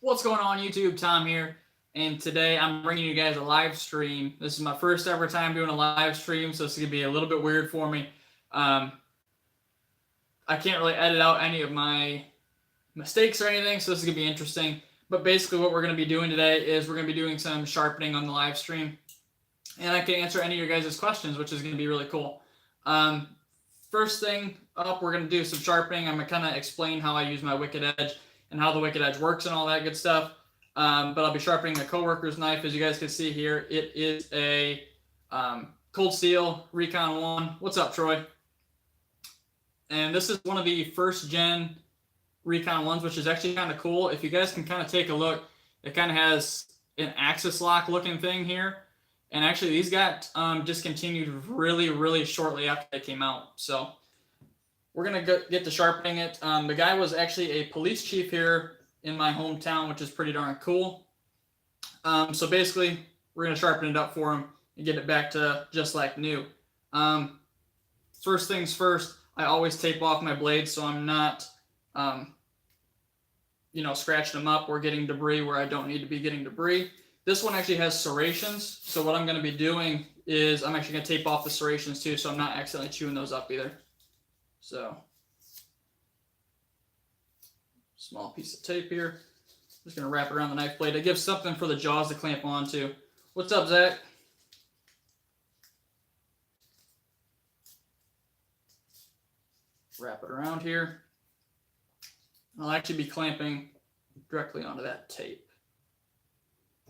What's going on YouTube? Tom here, and today I'm bringing you guys a live stream. This is my first ever time doing a live stream, so it's going to be a little bit weird for me. I can't really edit out any of my mistakes or anything, so this is going to be interesting. But basically what we're going to be doing today is we're going to be doing some sharpening on the live stream, and I can answer any of your guys' questions, which is going to be really cool. First thing up, we're going to do some sharpening. I'm going to kind of explain how I use my Wicked Edge and how the Wicked Edge works and all that good stuff. But I'll be sharpening a coworker's knife. As you guys can see here, it is a Cold Steel Recon 1. What's up, Troy? And this is one of the first gen Recon 1s, which is actually kind of cool. If you guys can kind of take a look, it kind of has an axis lock looking thing here. And actually, these got discontinued really shortly after they came out. So we're going to get to sharpening it. The guy was actually a police chief here in my hometown, which is pretty darn cool. So basically, we're going to sharpen it up for him and get it back to just like new. First things first, I always tape off my blades so I'm not, scratching them up or getting debris where I don't need to be getting debris. This one actually has serrations, so what I'm going to be doing is I'm actually going to tape off the serrations too, so I'm not accidentally chewing those up either. So, small piece of tape here. Just going to wrap it around the knife blade. It gives something for the jaws to clamp onto. What's up, Zach? Wrap it around here. I'll actually be clamping directly onto that tape.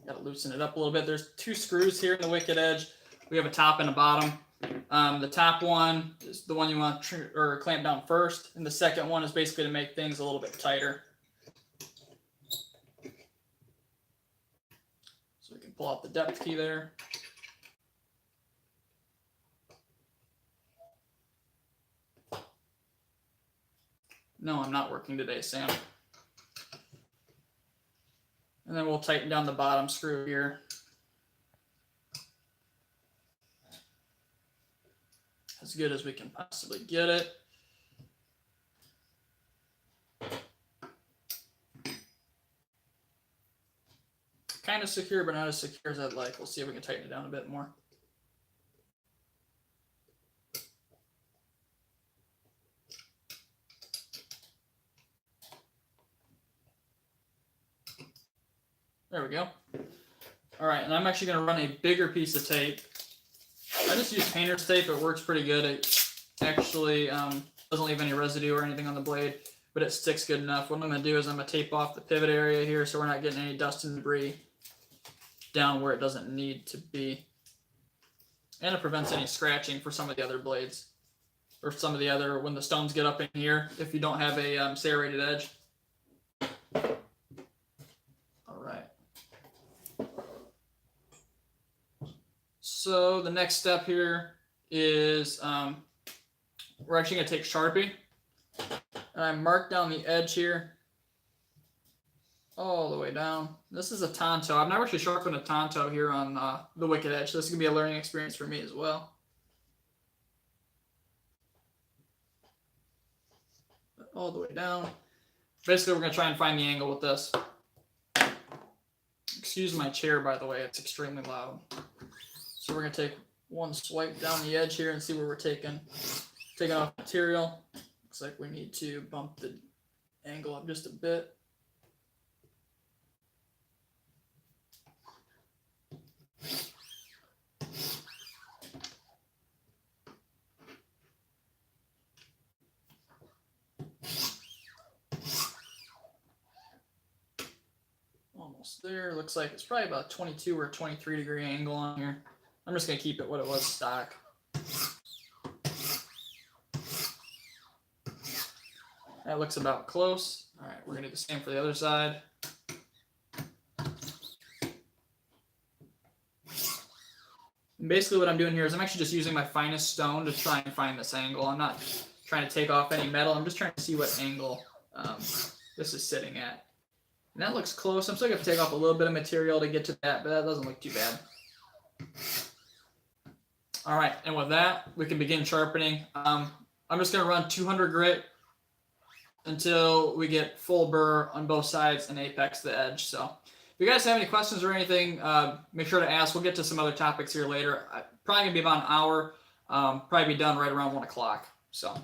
Got to loosen it up a little bit. There's two screws here in the Wicked Edge. We have a top and a bottom. The top one is the one you want to clamp down first, and the second one is basically to make things a little bit tighter. So we can pull out the depth key there. No, I'm not working today, Sam. And then we'll tighten down the bottom screw here. As good as we can possibly get it. Kind of secure, but not as secure as I'd like. We'll see if we can tighten it down a bit more. There we go. All right, and I'm actually going to run a bigger piece of tape. I just use painter's tape. It works pretty good. It actually doesn't leave any residue or anything on the blade, but it sticks good enough. What I'm going to do is I'm going to tape off the pivot area here so we're not getting any dust and debris down where it doesn't need to be. And it prevents any scratching for some of the other blades, or some of the other, when the stones get up in here, if you don't have a serrated edge. So the next step here is we're actually going to take Sharpie, and I mark down the edge here all the way down. This is a Tonto. I've never actually sharpened a Tonto here on the Wicked Edge, so this is going to be a learning experience for me as well. All the way down. Basically, we're going to try and find the angle with this. Excuse my chair, by the way. It's extremely loud. So we're going to take one swipe down the edge here and see where we're taking off material. Looks like we need to bump the angle up just a bit. Almost there. Looks like it's probably about 22 or 23 degree angle on here. I'm just going to keep it what it was stock. That looks about close. All right, we're going to do the same for the other side. And basically what I'm doing here is I'm actually just using my finest stone to try and find this angle. I'm not trying to take off any metal. I'm just trying to see what angle this is sitting at. And that looks close. I'm still going to take off a little bit of material to get to that, but that doesn't look too bad. All right, and with that, we can begin sharpening. I'm just going to run 200 grit until we get full burr on both sides and apex the edge. So if you guys have any questions or anything, make sure to ask. We'll get to some other topics here later. Probably going to be about an hour. Probably be done right around 1 o'clock. So.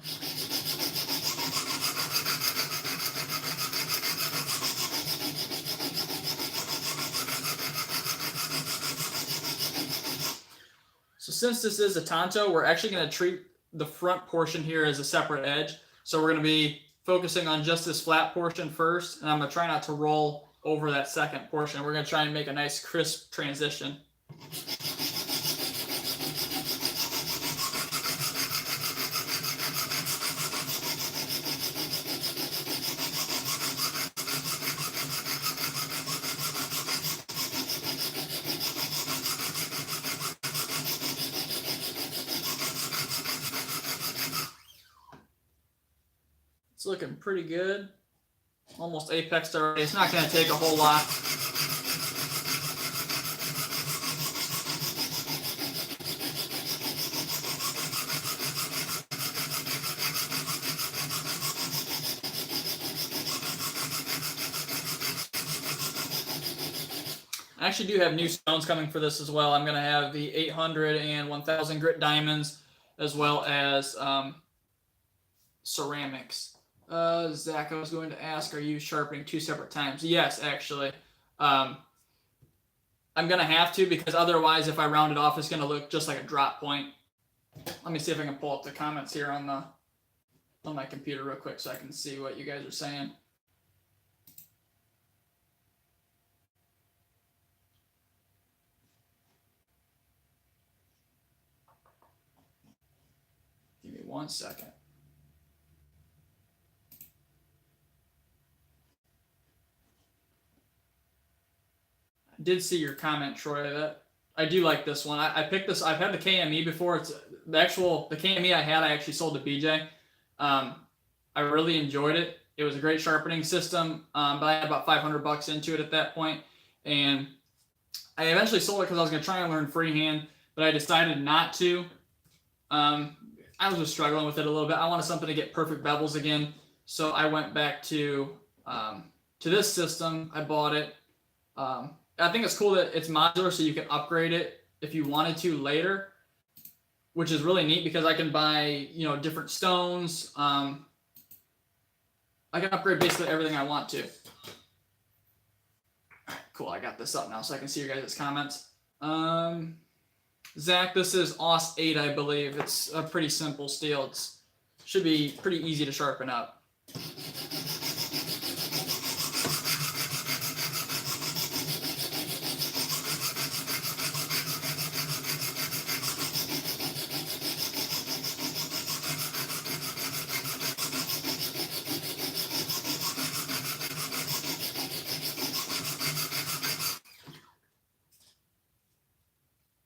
So since this is a tanto, we're actually going to treat the front portion here as a separate edge. So we're going to be focusing on just this flat portion first, and I'm going to try not to roll over that second portion. We're going to try and make a nice crisp transition. It's looking pretty good. Almost apexed already. It's not going to take a whole lot. I actually do have new stones coming for this as well. I'm going to have the 800 and 1000 grit diamonds, as well as ceramics. Zach, I was going to ask, are you sharpening 2 separate times? Yes, actually. I'm going to have to, because otherwise if I round it off, it's going to look just like a drop point. Let me see if I can pull up the comments here on my computer real quick so I can see what you guys are saying. Give me 1 second. Did see your comment, Troy. That I do like this one. I picked this. I've had the KME before. It's the KME I had. I actually sold to BJ. I really enjoyed it. It was a great sharpening system, but I had about $500 into it at that point, and I eventually sold it because I was going to try and learn freehand, but I decided not to. I was just struggling with it a little bit. I wanted something to get perfect bevels again, so I went back to this system. I bought it. I think it's cool that it's modular, so you can upgrade it if you wanted to later, which is really neat because I can buy, different stones. I can upgrade basically everything I want to. Cool, I got this up now so I can see your guys' comments. Zach, this is AUS 8, I believe. It's a pretty simple steel. It should be pretty easy to sharpen up.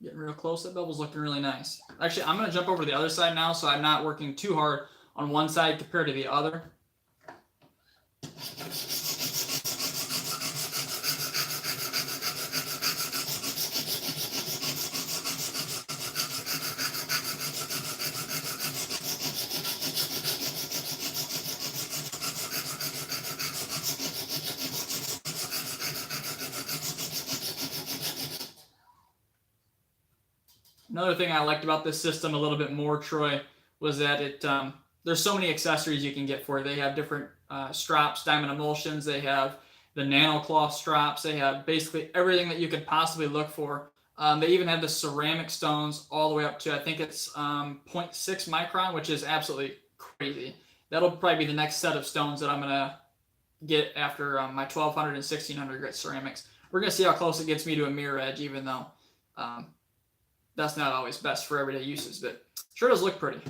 Getting real close. That bevel's looking really nice. Actually, I'm going to jump over to the other side now, so I'm not working too hard on one side compared to the other. Another thing I liked about this system a little bit more, Troy, was that there's so many accessories you can get for it. They have different straps, diamond emulsions. They have the nano cloth straps. They have basically everything that you could possibly look for. They even have the ceramic stones all the way up to, I think it's 0.6 micron, which is absolutely crazy. That'll probably be the next set of stones that I'm going to get after my 1200 and 1600 grit ceramics. We're going to see how close it gets me to a mirror edge, even though that's not always best for everyday uses, but sure does look pretty.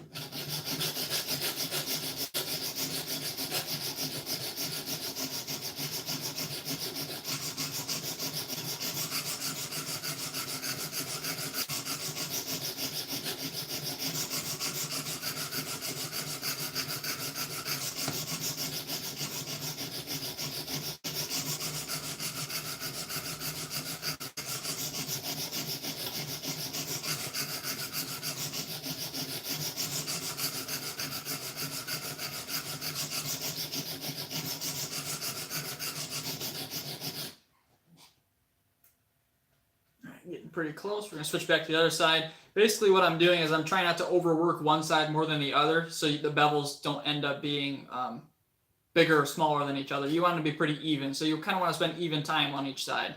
pretty close. We're going to switch back to the other side. Basically what I'm doing is I'm trying not to overwork one side more than the other so the bevels don't end up being bigger or smaller than each other. You want them to be pretty even, so you kind of want to spend even time on each side.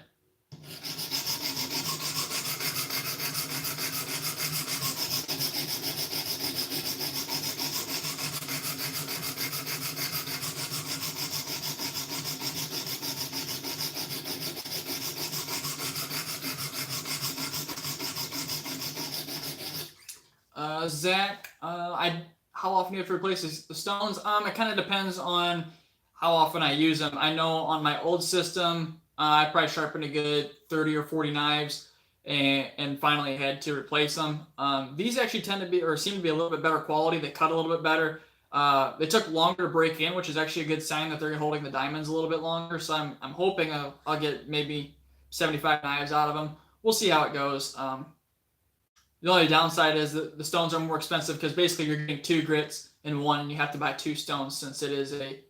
Zach, how often do you have to replace the stones? It kind of depends on how often I use them. I know on my old system, I probably sharpened a good 30 or 40 knives and finally had to replace them. These actually tend to be, or seem to be a little bit better quality. They cut a little bit better. They took longer to break in, which is actually a good sign that they're holding the diamonds a little bit longer. So I'm hoping I'll get maybe 75 knives out of them. We'll see how it goes. The only downside is that the stones are more expensive because basically you're getting 2 grits in one, and you have to buy 2 stones since it is a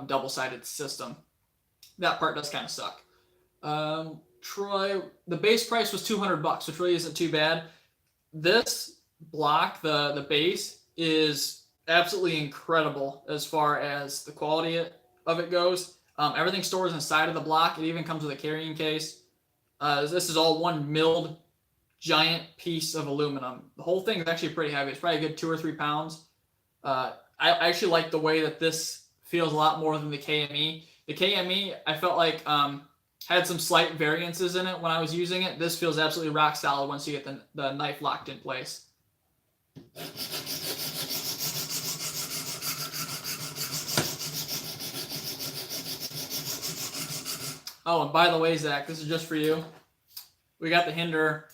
double-sided system. That part does kind of suck. Troy, the base price was $200, which really isn't too bad. This block, the base, is absolutely incredible as far as the quality of it goes. Everything stores inside of the block. It even comes with a carrying case. This is all one milled giant piece of aluminum. The whole thing is actually pretty heavy. It's probably a good 2 or 3 pounds. I actually like the way that this feels a lot more than the KME. The KME, I felt like had some slight variances in it when I was using it. This feels absolutely rock solid once you get the knife locked in place. Oh, and by the way, Zach, this is just for you. We got the hinder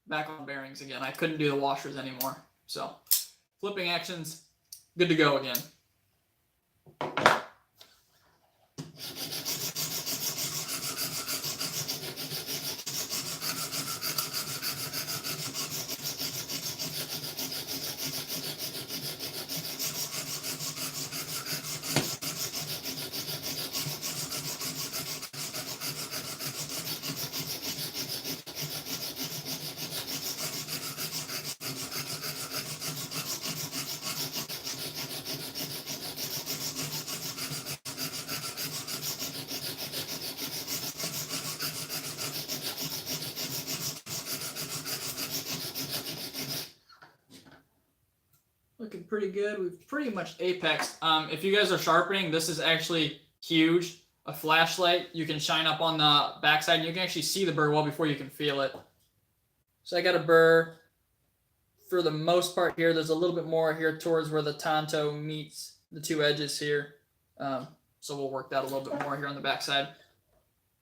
back on bearings again. I couldn't do the washers anymore. So, flipping actions, good to go again. Looking pretty good. We've pretty much apexed. If you guys are sharpening, this is actually huge. A flashlight you can shine up on the backside, and you can actually see the burr well before you can feel it. So I got a burr for the most part here. There's a little bit more here towards where the tanto meets the 2 edges here. So we'll work that a little bit more here on the backside.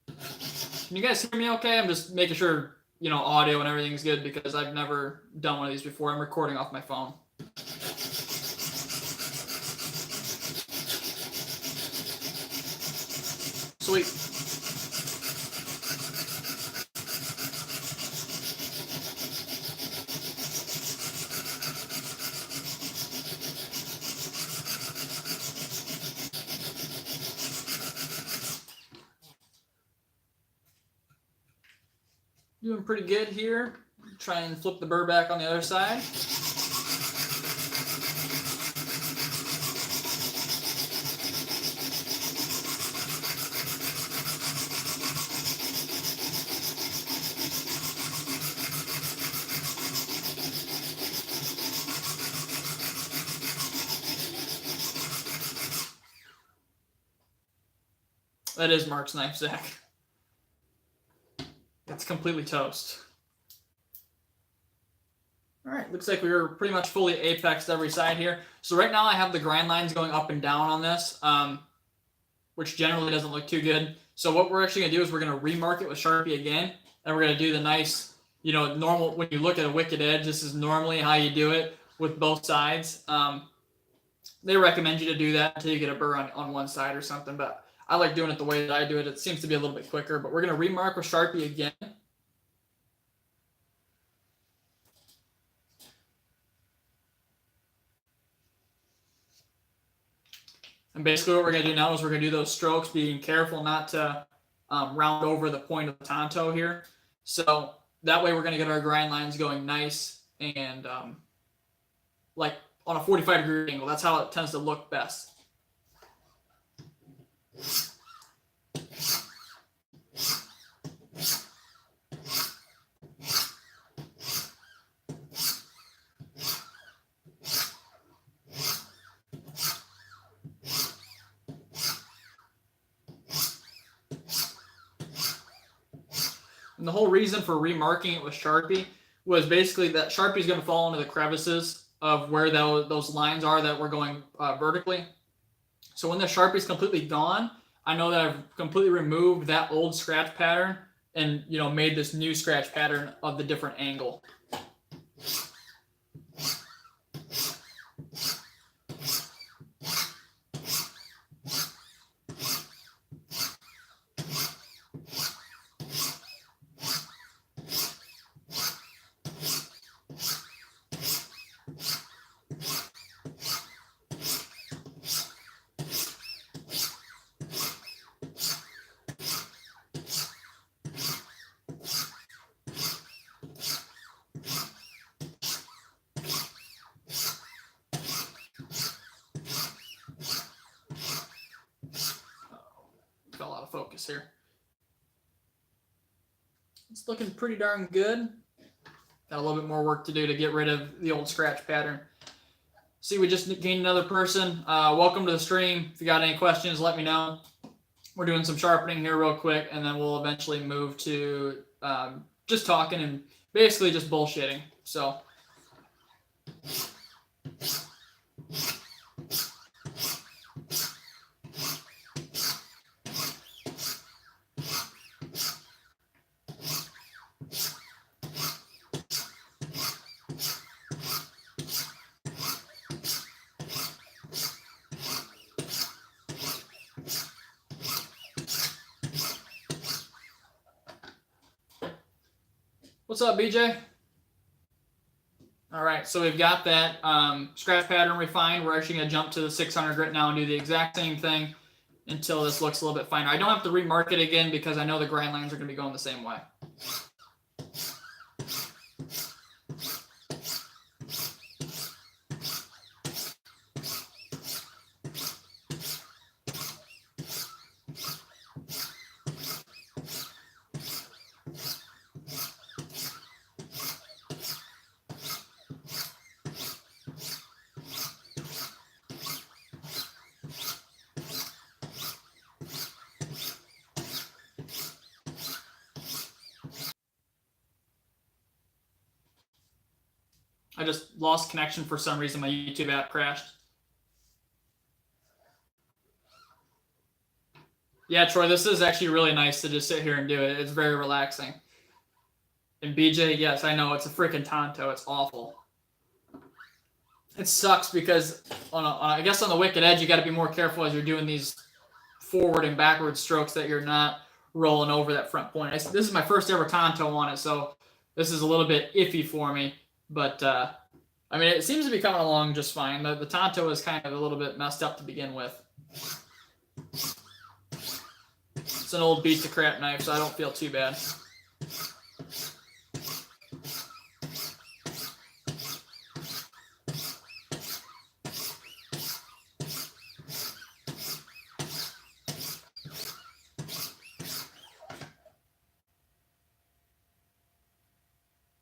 Can you guys hear me okay? I'm just making sure, audio and everything's good because I've never done one of these before. I'm recording off my phone. Sweet. Doing pretty good here. Try and flip the burr back on the other side. That is Mark's knife, Zach. It's completely toast. All right, looks like we were pretty much fully apexed every side here. So right now I have the grind lines going up and down on this, which generally doesn't look too good. So what we're actually gonna do is we're gonna remark it with Sharpie again, and we're gonna do the nice, normal, when you look at a wicked edge, this is normally how you do it with both sides. They recommend you to do that until you get a burr on one side or something, but I like doing it the way that I do it. It seems to be a little bit quicker, but we're going to remark with Sharpie again. And basically what we're going to do now is we're going to do those strokes, being careful not to round over the point of the tanto here. So that way we're going to get our grind lines going nice and like on a 45-degree angle. That's how it tends to look best. And the whole reason for remarking it with Sharpie was basically that Sharpie is going to fall into the crevices of where those lines are that we're going vertically. So when the Sharpie is completely gone, I know that I've completely removed that old scratch pattern and, you know, made this new scratch pattern of the different angle. Fell out of focus here. It's looking pretty darn good. Got a little bit more work to do to get rid of the old scratch pattern. See, we just gained another person. Welcome to the stream. If you got any questions, let me know. We're doing some sharpening here real quick, and then we'll eventually move to just talking and basically just bullshitting. So. What's up, BJ? All right, so we've got that scratch pattern refined. We're actually going to jump to the 600 grit now and do the exact same thing until this looks a little bit finer. I don't have to remark it again because I know the grind lines are going to be going the same way. I just lost connection for some reason. My YouTube app crashed. Yeah, Troy, this is actually really nice to just sit here and do it. It's very relaxing. And BJ, yes, I know, it's a freaking Tonto. It's awful. It sucks because, I guess on the wicked edge, you got to be more careful as you're doing these forward and backward strokes that you're not rolling over that front point. This is my first ever Tonto on it, so this is a little bit iffy for me. But, I mean, it seems to be coming along just fine. The Tonto is kind of a little bit messed up to begin with. It's an old beat to crap knife, so I don't feel too bad.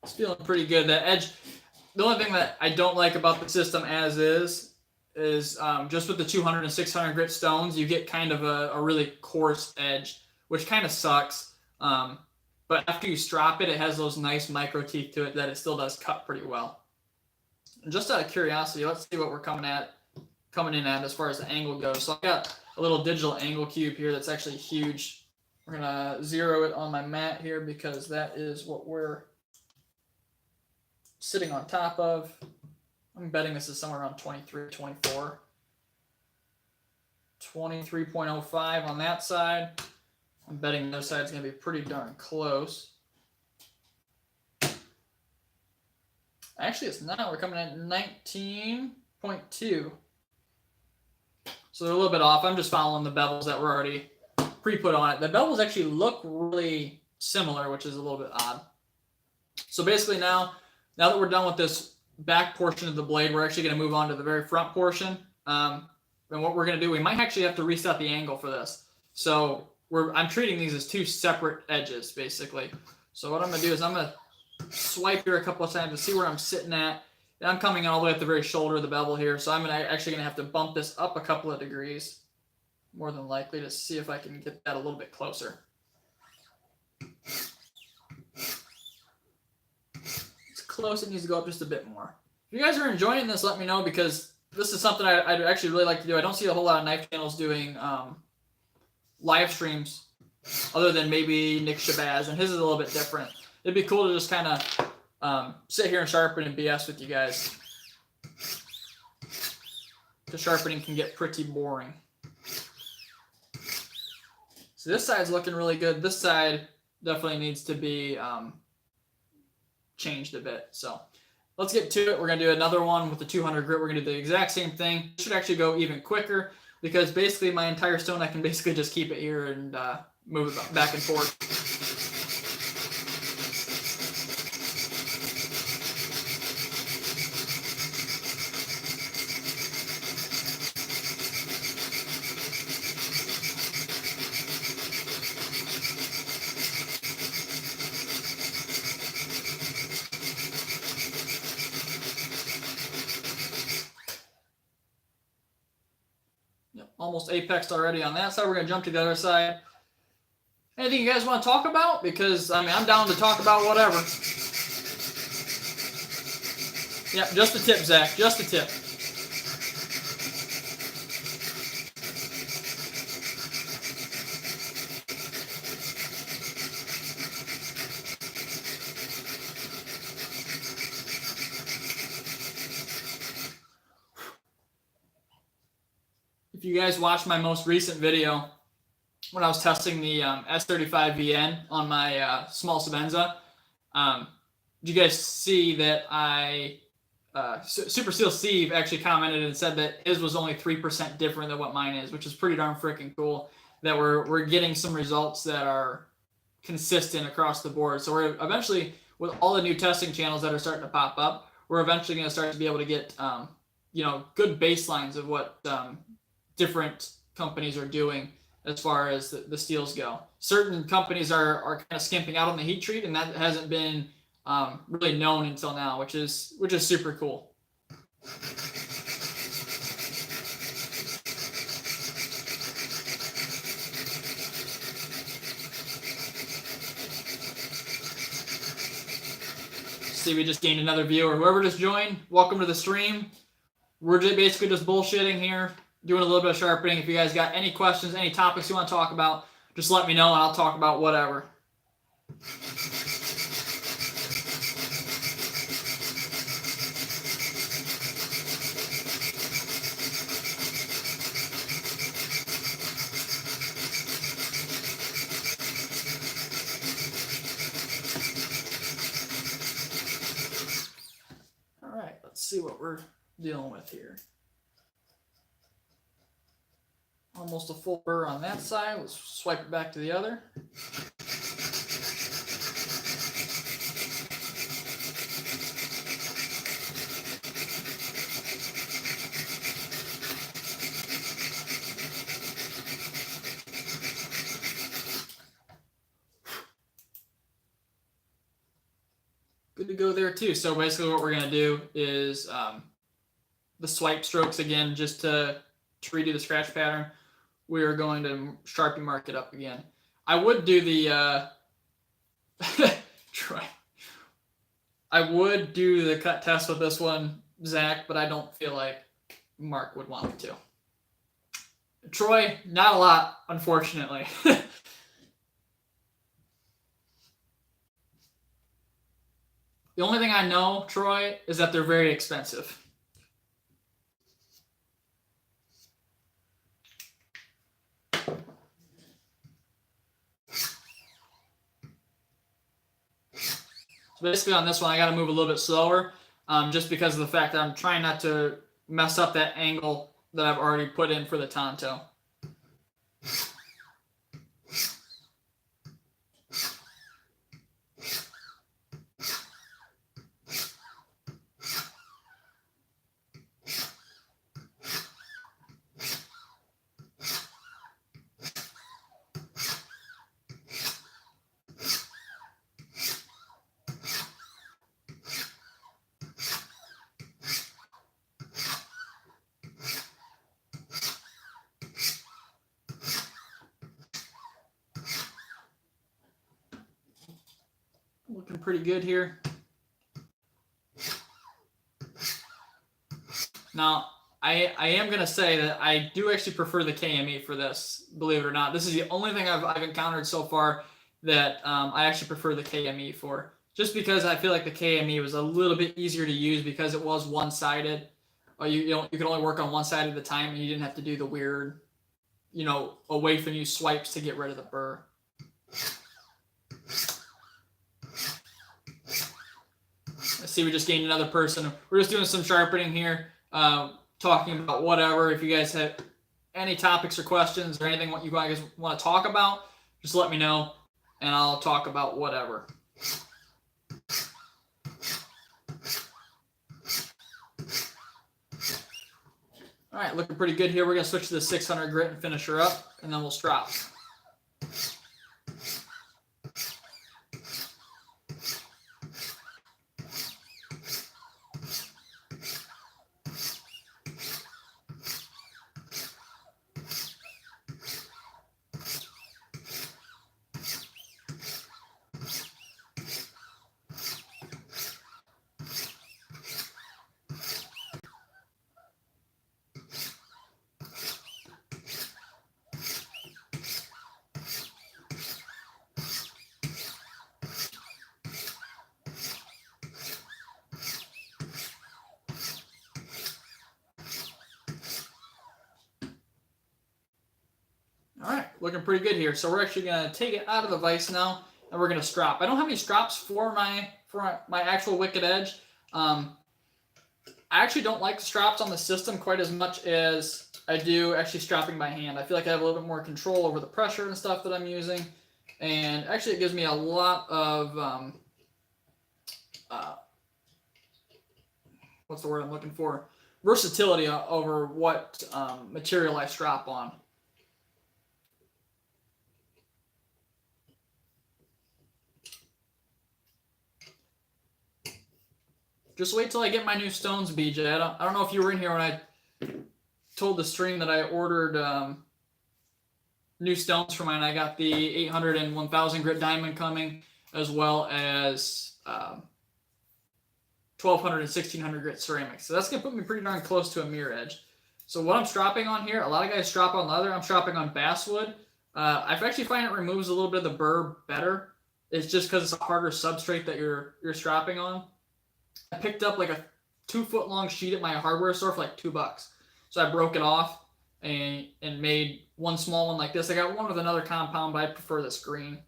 It's feeling pretty good. That edge, the only thing that I don't like about the system as is just with the 200 and 600 grit stones, you get kind of a really coarse edge, which kind of sucks. But after you strop it, it has those nice micro teeth to it that it still does cut pretty well. And just out of curiosity, let's see what we're coming in at as far as the angle goes. So I've got a little digital angle cube here that's actually huge. We're gonna zero it on my mat here because that is what we're sitting on top of. I'm betting this is somewhere around 23, 24. 23.05 on that side. I'm betting the other side's going to be pretty darn close. Actually, it's not. We're coming at 19.2. So they're a little bit off. I'm just following the bevels that were already pre-put on it. The bevels actually look really similar, which is a little bit odd. So basically now that we're done with this back portion of the blade, we're actually going to move on to the very front portion. And what we're going to do, we might actually have to reset the angle for this. So I'm treating these as two separate edges, basically. So what I'm going to do is I'm going to swipe here a couple of times to see where I'm sitting at. And I'm coming all the way at the very shoulder of the bevel here. So I'm actually going to have to bump this up a couple of degrees, more than likely, to see if I can get that a little bit closer. It's close. It needs to go up just a bit more. If you guys are enjoying this, let me know, because this is something I'd actually really like to do. I don't see a whole lot of knife channels doing live streams other than maybe Nick Shabazz, and his is a little bit different. It'd be cool to just kind of sit here and sharpen and BS with you guys. Because sharpening can get pretty boring. So this side's looking really good. This side definitely needs to be changed a bit. So let's get to it. We're going to do another one with the 200 grit. We're going to do the exact same thing. It should actually go even quicker, because basically my entire stone, I can basically just keep it here and move it back and forth. Almost apexed already on that side. We're going to jump to the other side. Anything you guys want to talk about? Because, I mean, I'm down to talk about whatever. Yeah, just a tip, Zach. Just a tip. If you guys watched my most recent video when I was testing the S35VN on my small Sabenza, did you guys see that Super Seal Steve actually commented and said that his was only 3% different than what mine is, which is pretty darn freaking cool, that we're getting some results that are consistent across the board. So we're eventually, with all the new testing channels that are starting to pop up, we're eventually going to start to be able to get good baselines of what different companies are doing as far as the steels go. Certain companies are kind of skimping out on the heat treat, and that hasn't been really known until now, which is super cool. See, we just gained another viewer. Whoever just joined, welcome to the stream. We're basically just bullshitting here, doing a little bit of sharpening. If you guys got any questions, any topics you want to talk about, just let me know and I'll talk about whatever. All right, let's see what we're dealing with here. Almost a full burr on that side. Let's swipe it back to the other. Good to go there too. So basically what we're going to do is the swipe strokes again, just to redo the scratch pattern. We are going to Sharpie mark it up again. I would do the try. I would do the cut test with this one, Zach, but I don't feel like Mark would want me to. Troy, not a lot, unfortunately. The only thing I know, Troy, is that they're very expensive. So basically on this one, I got to move a little bit slower, just because of the fact that I'm trying not to mess up that angle that I've already put in for the Tonto. looking pretty good here. Now, I am going to say that I do actually prefer the KME for this, believe it or not. This is the only thing I've encountered so far that I actually prefer the KME for. Just because I feel like the KME was a little bit easier to use because it was one-sided. You could only work on one side at a time, and you didn't have to do the weird, away from you swipes to get rid of the burr. Let's see, we just gained another person. We're just doing some sharpening here, talking about whatever. If you guys have any topics or questions or anything what you guys want to talk about, just let me know, and I'll talk about whatever. All right, looking pretty good here. We're going to switch to the 600 grit and finish her up, and then we'll strop. All right, looking pretty good here. So we're actually going to take it out of the vise now, and we're going to strop. I don't have any strops for my actual Wicked Edge. I actually don't like the strops on the system quite as much as I do actually strapping by hand. I feel like I have a little bit more control over the pressure and stuff that I'm using, and actually it gives me a lot of what's the word I'm looking for? Versatility over what material I strap on. Just wait till I get my new stones, BJ. I don't know if you were in here when I told the stream that I ordered new stones for mine. I got the 800 and 1000 grit diamond coming, as well as 1200 and 1600 grit ceramic. So that's going to put me pretty darn close to a mirror edge. So what I'm stropping on here, a lot of guys strop on leather. I'm stropping on basswood. I actually find it removes a little bit of the burr better. It's just because it's a harder substrate that you're strapping on. I picked up like a 2-foot long sheet at my hardware store for like $2. So I broke it off and made one small one like this. I got one with another compound, but I prefer this green.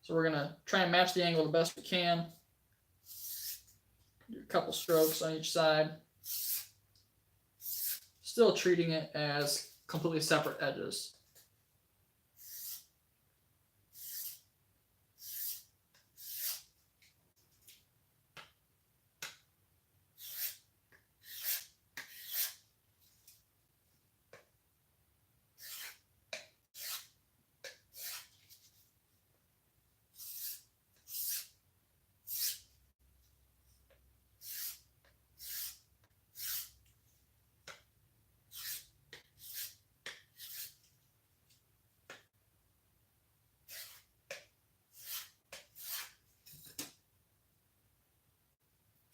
So we're going to try and match the angle the best we can. Do a couple strokes on each side. Still treating it as completely separate edges.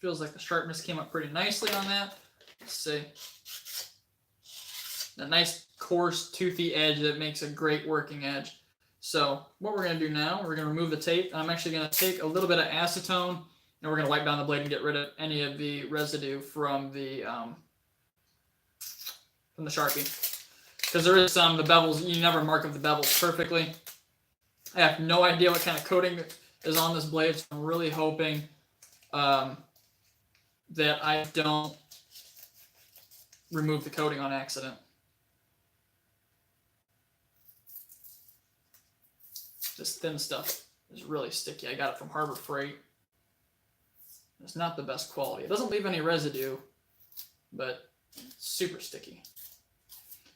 Feels like the sharpness came up pretty nicely on that. Let's see. A nice coarse toothy edge that makes a great working edge. So what we're going to do now, we're going to remove the tape. I'm actually going to take a little bit of acetone, and we're going to wipe down the blade and get rid of any of the residue from the Sharpie. Because there is some, the bevels, you never mark up the bevels perfectly. I have no idea what kind of coating is on this blade, so I'm really hoping that I don't remove the coating on accident. This thin stuff is really sticky. I got it from Harbor Freight. It's not the best quality. It doesn't leave any residue, but it's super sticky.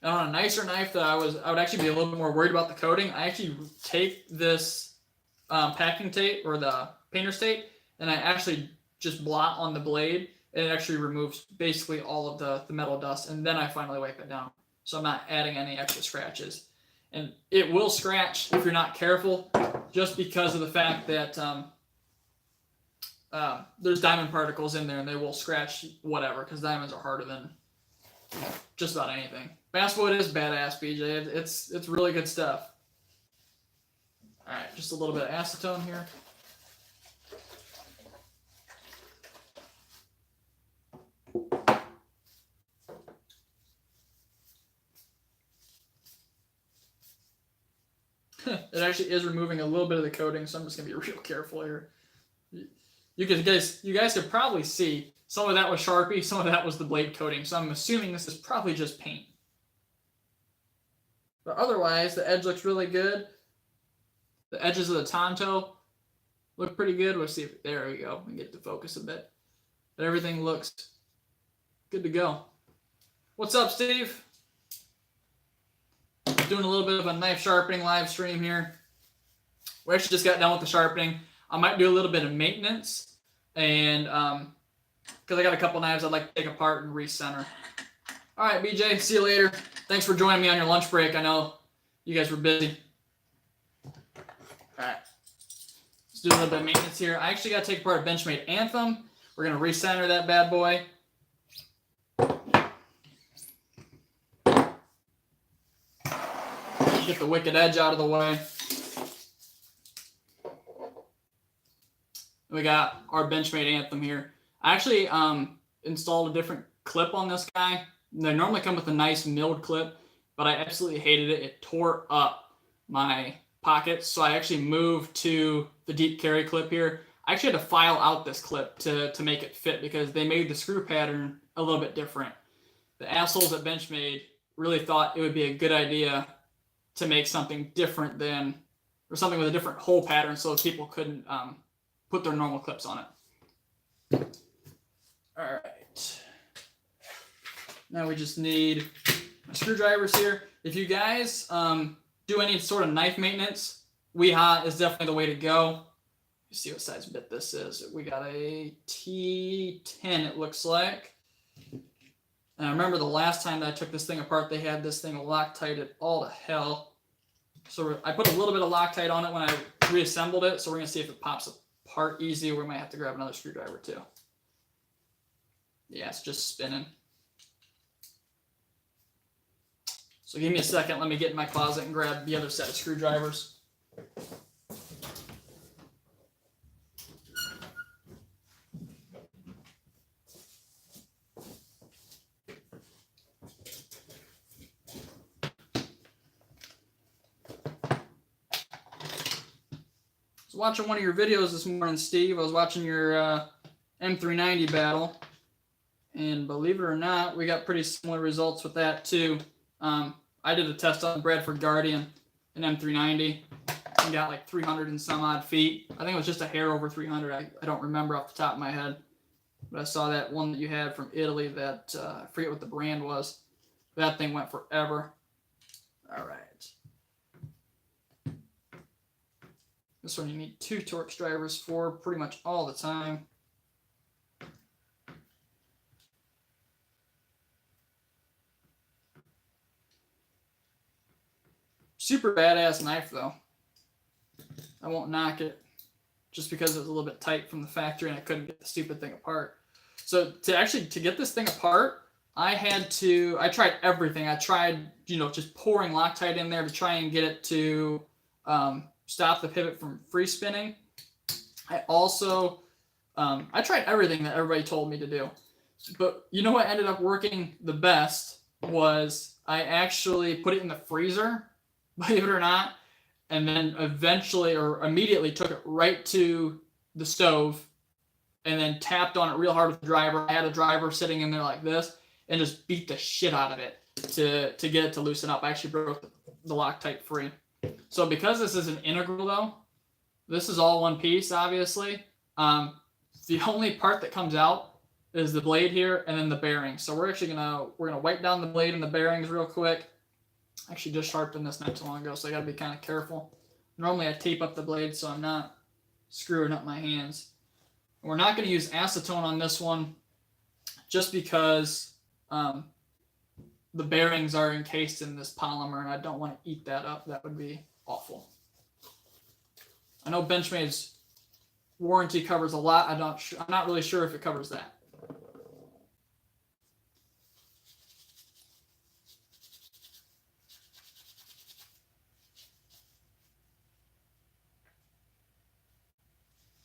And on a nicer knife that I would actually be a little bit more worried about the coating, I actually take this packing tape or the painter's tape, and I actually just blot on the blade, and it actually removes basically all of the metal dust, and then I finally wipe it down. So I'm not adding any extra scratches. And it will scratch if you're not careful, just because of the fact that there's diamond particles in there and they will scratch whatever, because diamonds are harder than just about anything. Basswood is badass, BJ. It's really good stuff. All right, just a little bit of acetone here. It actually is removing a little bit of the coating, so I'm just gonna be real careful here. You guys could probably see some of that was Sharpie, some of that was the blade coating. So I'm assuming this is probably just paint. But otherwise, the edge looks really good. The edges of the Tonto look pretty good. We'll see if, there we go. We get to focus a bit. But everything looks good to go. What's up, Steve? Doing a little bit of a knife sharpening live stream here. We actually just got done with the sharpening. I might do a little bit of maintenance, and because I got a couple knives I'd like to take apart and recenter. All right, BJ, see you later. Thanks for joining me on your lunch break. I know you guys were busy. All right, let's do a little bit of maintenance here. I actually got to take apart a Benchmade Anthem. We're going to recenter that bad boy. Get the wicked edge out of the way. We got our Benchmade Anthem here. I actually installed a different clip on this guy. They normally come with a nice milled clip, but I absolutely hated it. It tore up my pockets, so I actually moved to the deep carry clip here. I actually had to file out this clip to make it fit because they made the screw pattern a little bit different. The assholes at Benchmade really thought it would be a good idea to make something different than, or something with a different hole pattern so people couldn't put their normal clips on it. All right. Now we just need screwdrivers here. If you guys do any sort of knife maintenance, Weeha is definitely the way to go. You see what size bit this is. We got a T10, it looks like. And I remember the last time that I took this thing apart, they had this thing Loctited all to hell. So I put a little bit of Loctite on it when I reassembled it, so we're going to see if it pops apart easy, or we might have to grab another screwdriver too. Yeah, it's just spinning. So give me a second, let me get in my closet and grab the other set of screwdrivers. Watching one of your videos this morning, Steve. I was watching your M390 battle, and believe it or not, we got pretty similar results with that too. I did a test on Bradford Guardian, an M390, and got like 300 and some odd feet. I think it was just a hair over 300. I don't remember off the top of my head, but I saw that one that you had from Italy that I forget what the brand was. That thing went forever. All right. This one you need 2 Torx drivers for pretty much all the time. Super badass knife though. I won't knock it just because it was a little bit tight from the factory and I couldn't get the stupid thing apart. So to get this thing apart, I tried everything. I tried, just pouring Loctite in there to try and get it to stop the pivot from free spinning. I also, I tried everything that everybody told me to do. But you know what ended up working the best was I actually put it in the freezer, believe it or not, and then eventually or immediately took it right to the stove and then tapped on it real hard with the driver. I had a driver sitting in there like this and just beat the shit out of it to get it to loosen up. I actually broke the Loctite free. So because this is an integral though, this is all one piece, obviously. The only part that comes out is the blade here and then the bearing. So we're actually gonna wipe down the blade and the bearings real quick. I actually just sharpened this not too long ago, so I gotta be kind of careful. Normally I tape up the blade so I'm not screwing up my hands. We're not gonna use acetone on this one just because the bearings are encased in this polymer and I don't want to eat that up. That would be awful. I know Benchmade's warranty covers a lot. I'm not really sure if it covers that.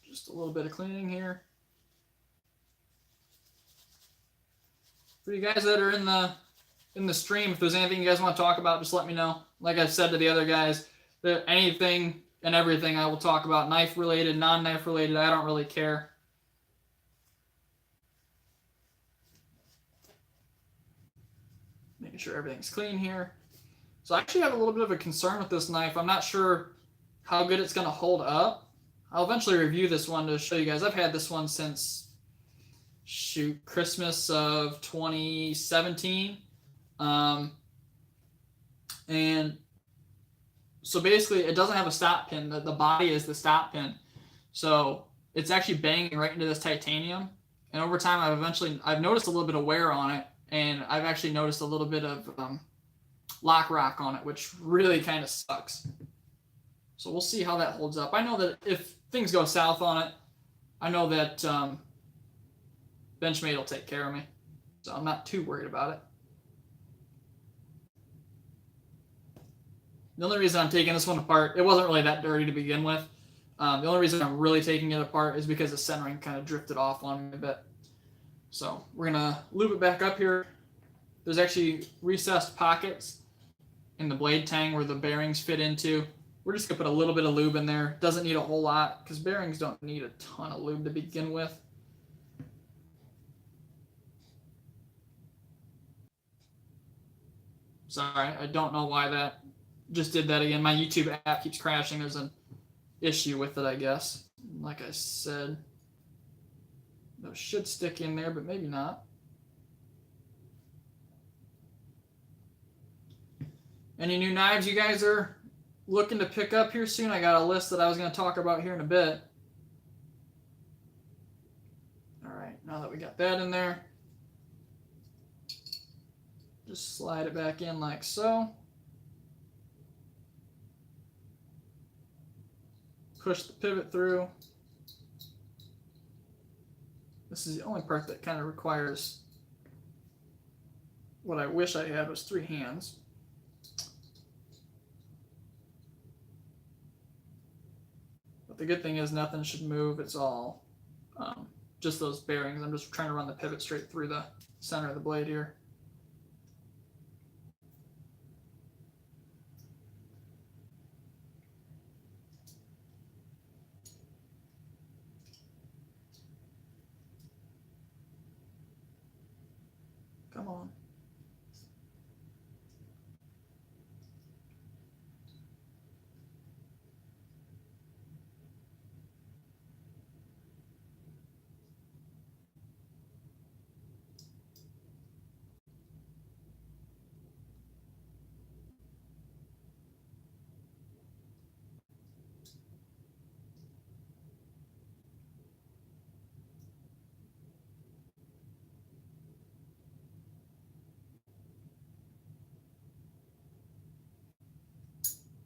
Just a little bit of cleaning here. For you guys that are in the stream, if there's anything you guys want to talk about, just let me know. Like I said to the other guys, that anything and everything I will talk about, knife related, non-knife related, I don't really care. Making sure everything's clean here. So I actually have a little bit of a concern with this knife. I'm not sure how good it's going to hold up. I'll eventually review this one to show you guys. I've had this one since, Christmas of 2017. And so basically it doesn't have a stop pin. The body is the stop pin. So it's actually banging right into this titanium. And over time I've noticed a little bit of wear on it. And I've actually noticed a little bit of lock rock on it, which really kind of sucks. So we'll see how that holds up. I know that if things go south on it, I know that Benchmade will take care of me. So I'm not too worried about it. The only reason I'm taking this one apart, it wasn't really that dirty to begin with. The only reason I'm really taking it apart is because the centering kind of drifted off on me a bit. So we're going to lube it back up here. There's actually recessed pockets in the blade tang where the bearings fit into. We're just going to put a little bit of lube in there. Doesn't need a whole lot because bearings don't need a ton of lube to begin with. Sorry, I don't know why that just did that again. My YouTube app keeps crashing. There's an issue with it, I guess. Like I said, those should stick in there, but maybe not. Any new knives you guys are looking to pick up here soon? I got a list that I was going to talk about here in a bit. All right, now that we got that in there, just slide it back in like so. Push the pivot through. This is the only part that kind of requires, what I wish I had was 3 hands. But the good thing is nothing should move. It's all just those bearings. I'm just trying to run the pivot straight through the center of the blade here. Come on.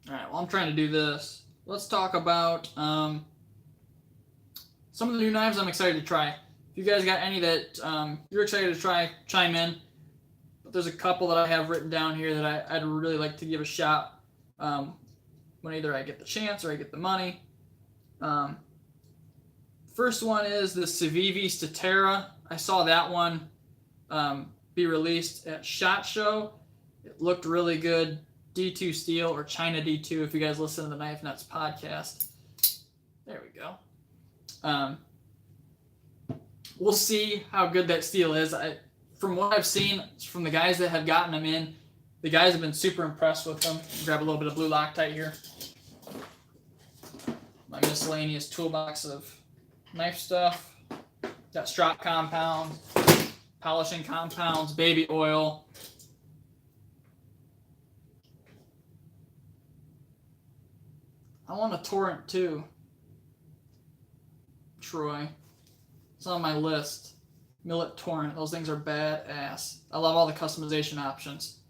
All right, well, I'm trying to do this. Let's talk about some of the new knives I'm excited to try. If you guys got any that you're excited to try, chime in. But there's a couple that I have written down here that I'd really like to give a shot when either I get the chance or I get the money. First one is the Civivi Statera. I saw that one be released at SHOT Show. It looked really good. D2 steel, or China D2 if you guys listen to the Knife Nuts podcast. There we go. We'll see how good that steel is. From what I've seen from the guys that have gotten them in, the guys have been super impressed with them. Grab a little bit of blue Loctite here. My miscellaneous toolbox of knife stuff. Got strop compounds, polishing compounds, baby oil. I want a Torrent too, Troy. It's on my list. Millet Torrent. Those things are badass. I love all the customization options.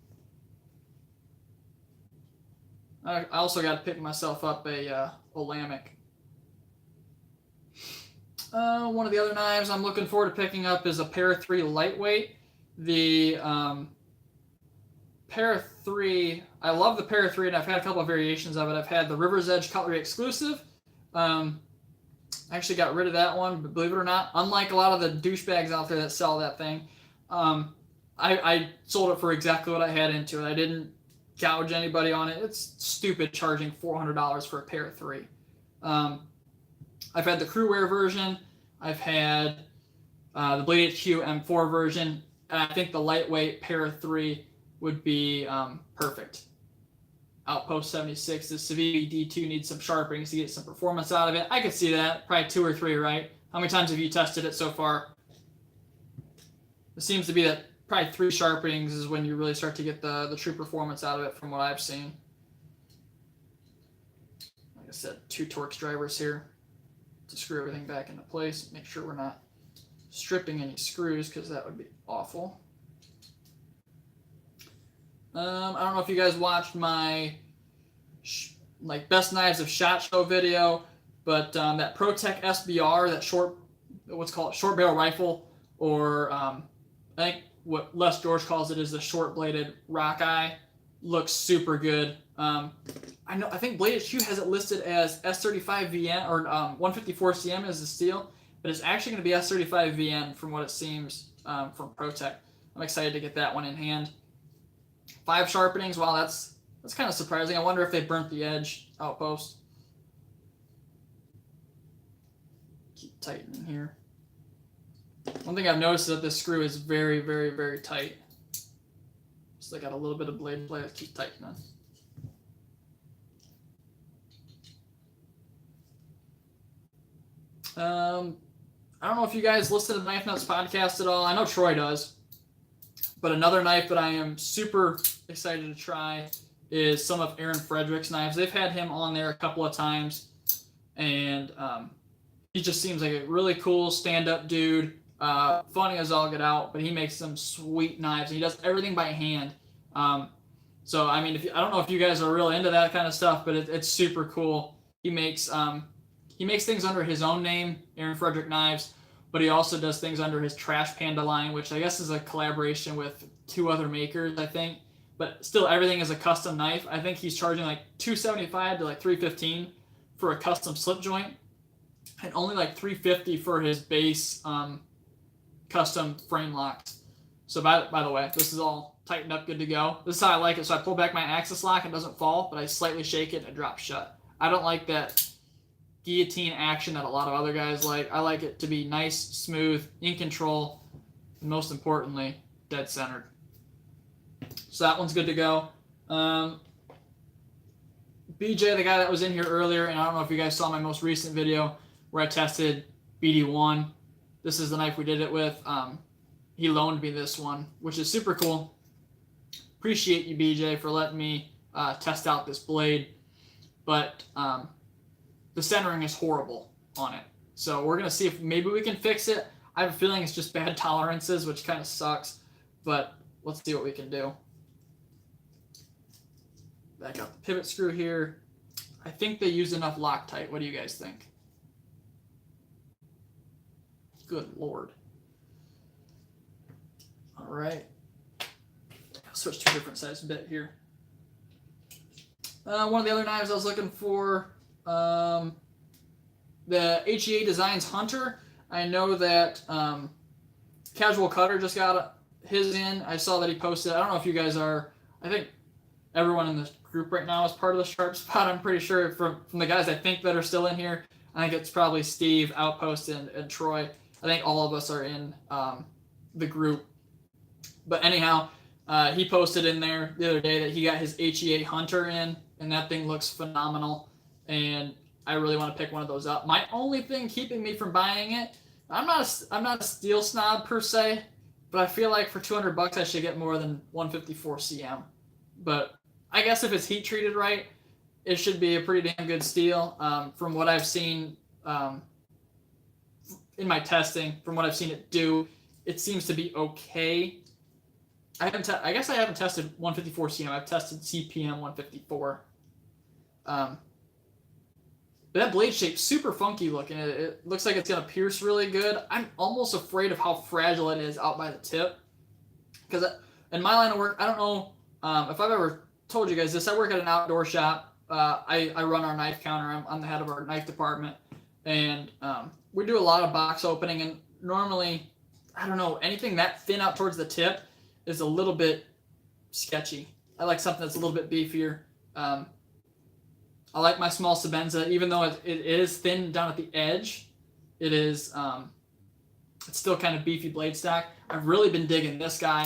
I also got to pick myself up a Olamic. One of the other knives I'm looking forward to picking up is a Para 3 lightweight. The Para 3, I love the Para 3, and I've had a couple of variations of it. I've had the River's Edge Cutlery Exclusive. I actually got rid of that one, but believe it or not, unlike a lot of the douchebags out there that sell that thing, I sold it for exactly what I had into it. I didn't gouge anybody on it. It's stupid charging $400 for a Para 3. I've had the Crewwear version. I've had the Blade HQ M4 version. And I think the lightweight Para 3 would be perfect. Outpost 76, the Civivi D2 needs some sharpening to get some performance out of it. I could see that. Probably 2 or 3, right? How many times have you tested it so far? It seems to be that probably 3 sharpenings is when you really start to get the true performance out of it from what I've seen. Like I said, 2 Torx drivers here to screw everything back into place. Make sure we're not stripping any screws because that would be awful. I don't know if you guys watched my best knives of SHOT Show video, but that ProTech SBR, that short barrel rifle, or I think what Les George calls it is the short bladed rock eye, looks super good. I think Blade HQ has it listed as S35 VN or 154 CM as the steel, but it's actually going to be S35 VN from what it seems from ProTech. I'm excited to get that one in hand. 5 sharpenings. Wow, that's kind of surprising. I wonder if they burnt the edge outpost. Keep tightening here. One thing I've noticed is that this screw is very, very, very tight. So I got a little bit of blade play. Keep tightening. I don't know if you guys listen to the Knife Nuts podcast at all. I know Troy does. But another knife that I am super excited to try is some of Aaron Frederick's knives. They've had him on there a couple of times, and he just seems like a really cool stand-up dude. Funny as all get out, but he makes some sweet knives. He does everything by hand. So I mean, I don't know if you guys are really into that kind of stuff, but it's super cool. He makes things under his own name, Aaron Frederick Knives. But he also does things under his Trash Panda line, which I guess is a collaboration with 2 other makers, I think. But still, everything is a custom knife. I think he's charging like $275 to like $315 for a custom slip joint, and only like $350 for his base custom frame locks. So by the way, this is all tightened up, good to go. This is how I like it. So I pull back my axis lock and it doesn't fall, but I slightly shake it and it drops shut. I don't like that guillotine action that a lot of other guys like. I like it to be nice, smooth, in control, and most importantly, dead centered. So that one's good to go. BJ, the guy that was in here earlier, and I don't know if you guys saw my most recent video where I tested BD1. This is the knife we did it with. He loaned me this one, which is super cool. Appreciate you, BJ, for letting me test out this blade. But the centering is horrible on it. So we're going to see if maybe we can fix it. I have a feeling it's just bad tolerances, which kind of sucks. But let's see what we can do. Back out the pivot screw here. I think they used enough Loctite. What do you guys think? Good Lord. All right. I'll switch to a different size bit here. One of the other knives I was looking for, the HEA Designs Hunter. I know that Casual Cutter just got his in. I saw that he posted. I don't know if you guys are. I think everyone in this group right now is part of the Sharp Spot. I'm pretty sure from the guys I think that are still in here. I think it's probably Steve, Outpost, and Troy. I think all of us are in the group. But anyhow, he posted in there the other day that he got his HEA Hunter in, and that thing looks phenomenal. And I really want to pick one of those up. My only thing keeping me from buying it, I'm not a steel snob per se, but I feel like for $200 I should get more than 154 CM. But I guess if it's heat treated right, it should be a pretty damn good steel. From what I've seen in my testing, from what I've seen it do, it seems to be okay. I guess I haven't tested 154 CM. I've tested CPM 154. But But that blade shape's super funky looking. It looks like it's going to pierce really good. I'm almost afraid of how fragile it is out by the tip. Because in my line of work, I don't know if I've ever told you guys this. I work at an outdoor shop. I run our knife counter. I'm the head of our knife department. And we do a lot of box opening. And normally, I don't know, anything that thin out towards the tip is a little bit sketchy. I like something that's a little bit beefier. I like my small Sebenza, even though it is thin down at the edge. It is, it's still kind of beefy blade stock. I've really been digging this guy.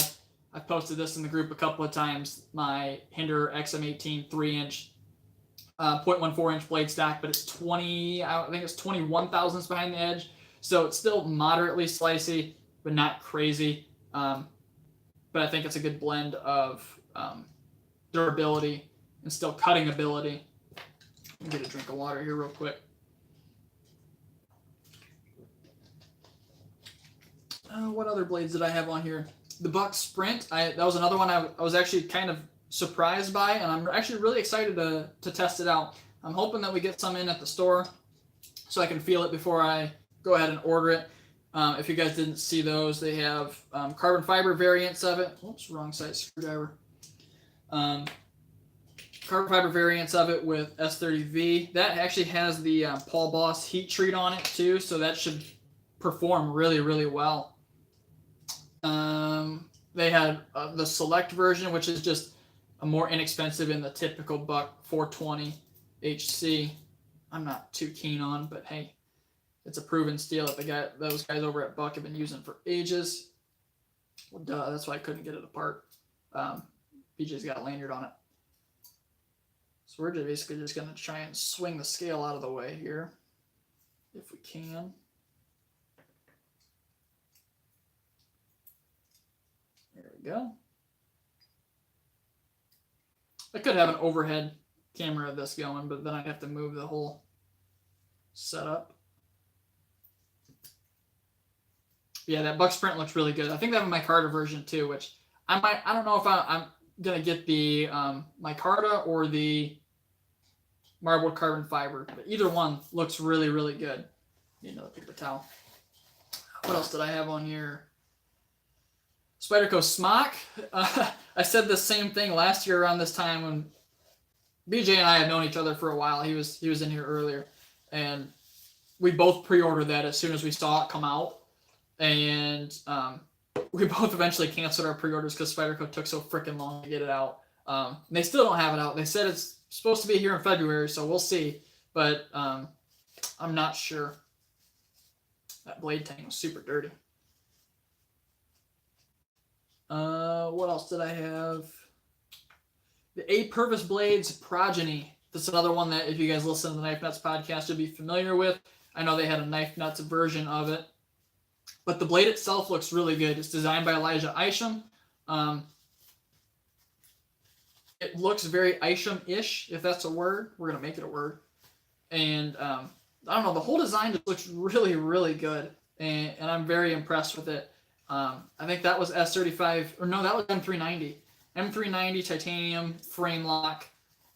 I've posted this in the group a couple of times. My Hinder XM18 3-inch, 0.14-inch blade stock, but it's 20. I think it's 21 thousandths behind the edge, so it's still moderately slicey, but not crazy. But I think it's a good blend of durability and still cutting ability. Let me get a drink of water here real quick. What other blades did I have on here? The Buck Sprint. That was another one I was actually kind of surprised by, and I'm actually really excited to test it out. I'm hoping that we get some in at the store so I can feel it before I go ahead and order it. If you guys didn't see those, they have carbon fiber variants of it. Oops, wrong side screwdriver. Carbon fiber variants of it with S30V. That actually has the Paul Boss heat treat on it too, so that should perform really, really well. They had the Select version, which is just a more inexpensive than the typical Buck 420 HC. I'm not too keen on, but hey, it's a proven steel that those guys over at Buck have been using for ages. Well, duh, that's why I couldn't get it apart. BJ's got a lanyard on it. So we're basically just going to try and swing the scale out of the way here, if we can. There we go. I could have an overhead camera of this going, but then I'd have to move the whole setup. Yeah, that Buck Sprint looks really good. I think they have a micarta version too, which I don't know if I'm gonna get the micarta or the marbled carbon fiber, but either one looks really, really good. Need another paper towel. What else did I have on here? Spyderco Smock. I said the same thing last year around this time when BJ and I have known each other for a while. He was in here earlier, and we both pre-ordered that as soon as we saw it come out, and we both eventually canceled our pre-orders because Spyderco took so freaking long to get it out. They still don't have it out. They said it's supposed to be here in February, so we'll see, but I'm not sure. That blade tank was super dirty. What else did I have? The A Purvis Blades Progeny. That's another one that if you guys listen to the Knife Nuts podcast, you'll be familiar with. I know they had a Knife Nuts version of it. But the blade itself looks really good. It's designed by Elijah Isham. It looks very Isham-ish, if that's a word. We're going to make it a word. And I don't know, the whole design just looks really, really good. And I'm very impressed with it. I think that was S35, or no, that was M390. M390 titanium frame lock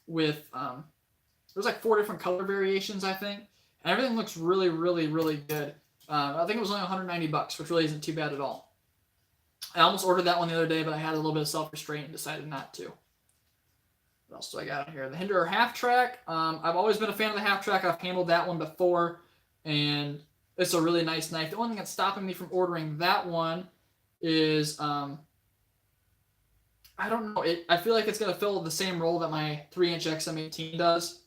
with, there's like 4 different color variations, I think. And everything looks really, really, really good. I think it was only $190, which really isn't too bad at all. I almost ordered that one the other day, but I had a little bit of self-restraint and decided not to. What else do I got here? The Hinder half track. I've always been a fan of the half track. I've handled that one before, and it's a really nice knife. The only thing that's stopping me from ordering that one is, I don't know. I feel like it's going to fill the same role that my 3-inch XM18 does,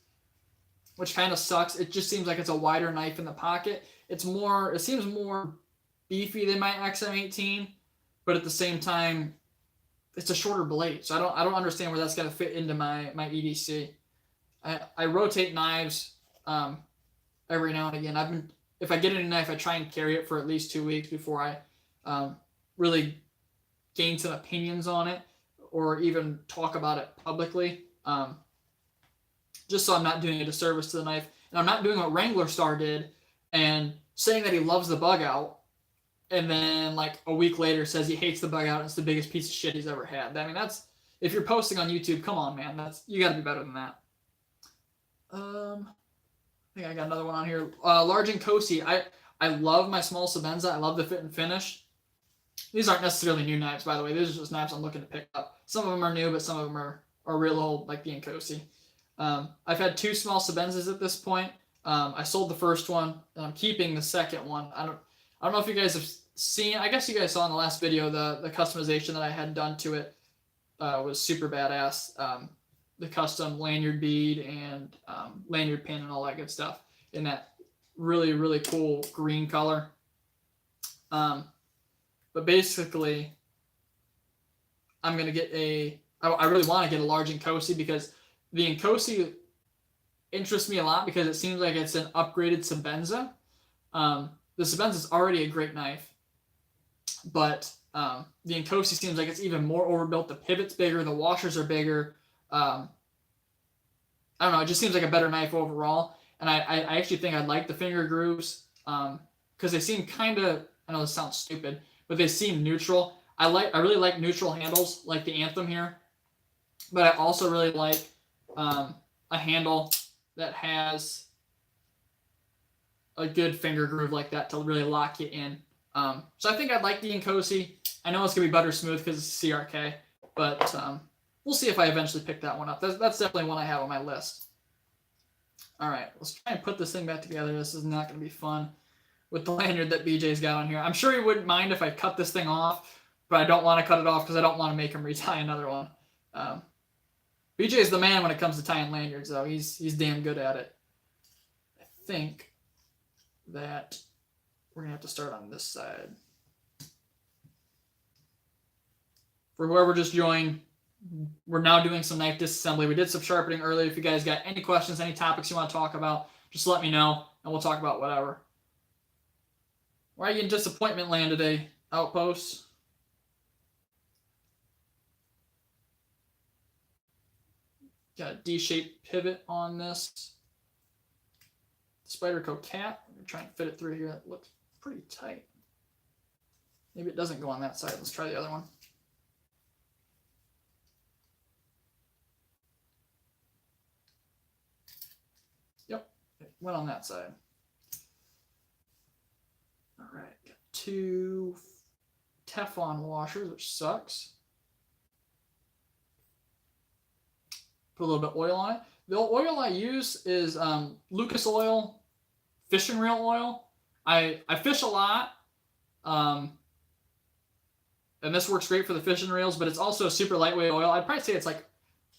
which kind of sucks. It just seems like it's a wider knife in the pocket. It seems more beefy than my XM18, but at the same time, it's a shorter blade. So I don't understand where that's going to fit into my EDC. I rotate knives every now and again. If I get a new knife, I try and carry it for at least 2 weeks before I really gain some opinions on it or even talk about it publicly. Just so I'm not doing a disservice to the knife. And I'm not doing what Wrangler Star did and saying that he loves the bug out, and then like a week later says he hates the bug out and it's the biggest piece of shit he's ever had. I mean, that's, if you're posting on YouTube, come on, man, you got to be better than that. I think I got another one on here. Large and Kosi. I love my small Sebenza. I love the fit and finish. These aren't necessarily new knives, by the way. These are just knives I'm looking to pick up. Some of them are new, but some of them are real old, like the Nkosi. I've had 2 small Sebenzas at this point. I sold the first one, and I'm keeping the second one. I don't know if you guys have seen. I guess you guys saw in the last video the customization that I had done to it was super badass. The custom lanyard bead and lanyard pin and all that good stuff in that really, really cool green color. But basically, I'm going to get I really want to get a large Nkosi because the Nkosi interests me a lot because it seems like it's an upgraded Sebenza. The Sebenza is already a great knife, but the Nkosi seems like it's even more overbuilt. The pivot's bigger, the washers are bigger. I don't know, it just seems like a better knife overall. And I actually think I like the finger grooves because they seem kind of, I know this sounds stupid, but they seem neutral. I really like neutral handles like the Anthem here, but I also really like a handle that has a good finger groove like that to really lock you in. So I think I'd like the Nkosi. I know it's going to be butter smooth because it's CRK, but we'll see if I eventually pick that one up. That's definitely one I have on my list. All right, let's try and put this thing back together. This is not going to be fun with the lanyard that BJ's got on here. I'm sure he wouldn't mind if I cut this thing off, but I don't want to cut it off because I don't want to make him retie another one. BJ's the man when it comes to tying lanyards, though. He's damn good at it. I think that we're going to have to start on this side. For whoever just joined, we're now doing some knife disassembly. We did some sharpening earlier. If you guys got any questions, any topics you want to talk about, just let me know, and we'll talk about whatever. Why are you in disappointment land today, Outpost? Got a D-shaped pivot on this Spyderco cap. I'm going to try and fit it through here. It looks pretty tight. Maybe it doesn't go on that side. Let's try the other one. Yep, it went on that side. All right, got 2 Teflon washers, which sucks. Put a little bit of oil on it. The oil I use is Lucas oil, fishing reel oil. I fish a lot, and this works great for the fishing reels, but it's also a super lightweight oil. I'd probably say it's like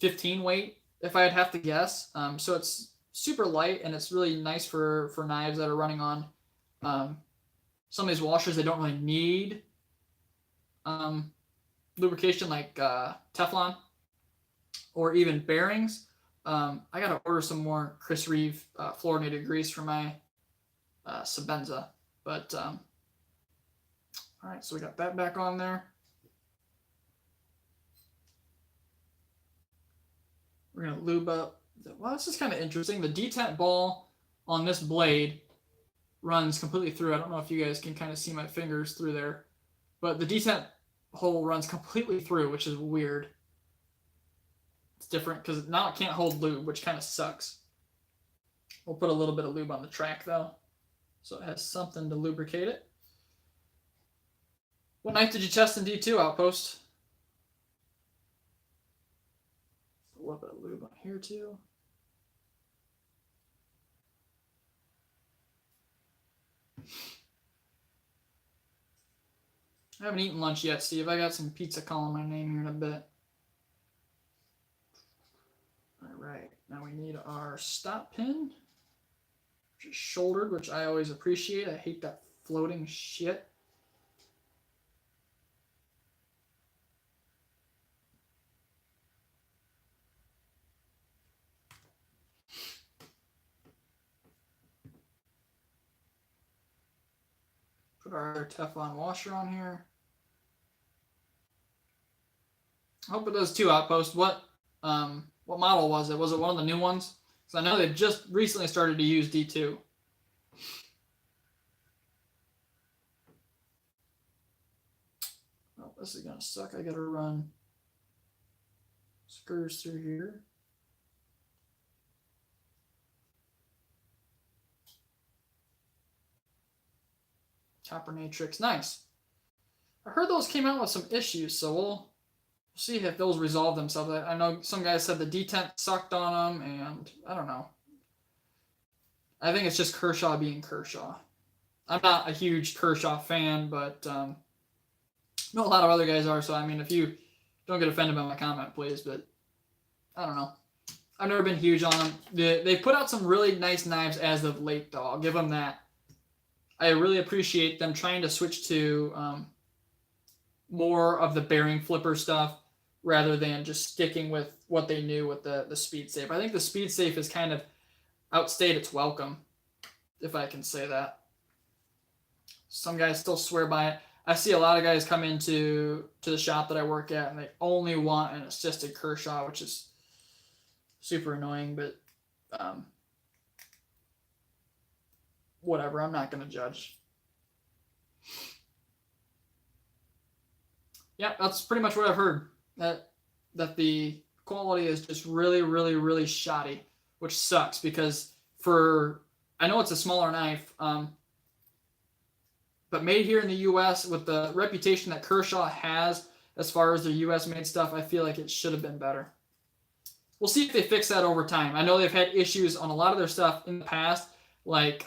15 weight if I'd have to guess. So it's super light, and it's really nice for knives that are running on some of these washers. They don't really need lubrication like Teflon or even bearings. I got to order some more Chris Reeve fluorinated grease for my Sebenza. But, all right, so we got that back on there. We're going to lube up. Well, this is kind of interesting. The detent ball on this blade runs completely through. I don't know if you guys can kind of see my fingers through there, but the detent hole runs completely through, which is weird. It's different because now it can't hold lube, which kind of sucks. We'll put a little bit of lube on the track, though, so it has something to lubricate it. What knife did you test in D2, Outpost? A little bit of lube on here, too. I haven't eaten lunch yet, Steve. I got some pizza calling my name here in a bit. All right, now we need our stop pin, which is shouldered, which I always appreciate. I hate that floating shit. Put our other Teflon washer on here. I hope it does too, Outpost. What model was it? Was it one of the new ones? Because I know they've just recently started to use D2. Oh, this is going to suck. I got to run screws through here. Copper Natrix, nice. I heard those came out with some issues, so we'll see if those resolve themselves. I know some guys said the detent sucked on them, and I don't know. I think it's just Kershaw being Kershaw. I'm not a huge Kershaw fan, but I know a lot of other guys are, so I mean, if you don't get offended by my comment, please, but I don't know. I've never been huge on them. They put out some really nice knives as of late, though. I'll give them that. I really appreciate them trying to switch to more of the bearing flipper stuff rather than just sticking with what they knew with the Speed Safe. I think the Speed Safe has kind of outstayed its welcome, if I can say that. Some guys still swear by it. I see a lot of guys come into the shop that I work at, and they only want an assisted Kershaw, which is super annoying, but whatever. I'm not going to judge. Yeah, that's pretty much what I've heard. That the quality is just really, really, really shoddy, which sucks because I know it's a smaller knife, but made here in the U.S. with the reputation that Kershaw has as far as their U.S. made stuff, I feel like it should have been better. We'll see if they fix that over time. I know they've had issues on a lot of their stuff in the past, like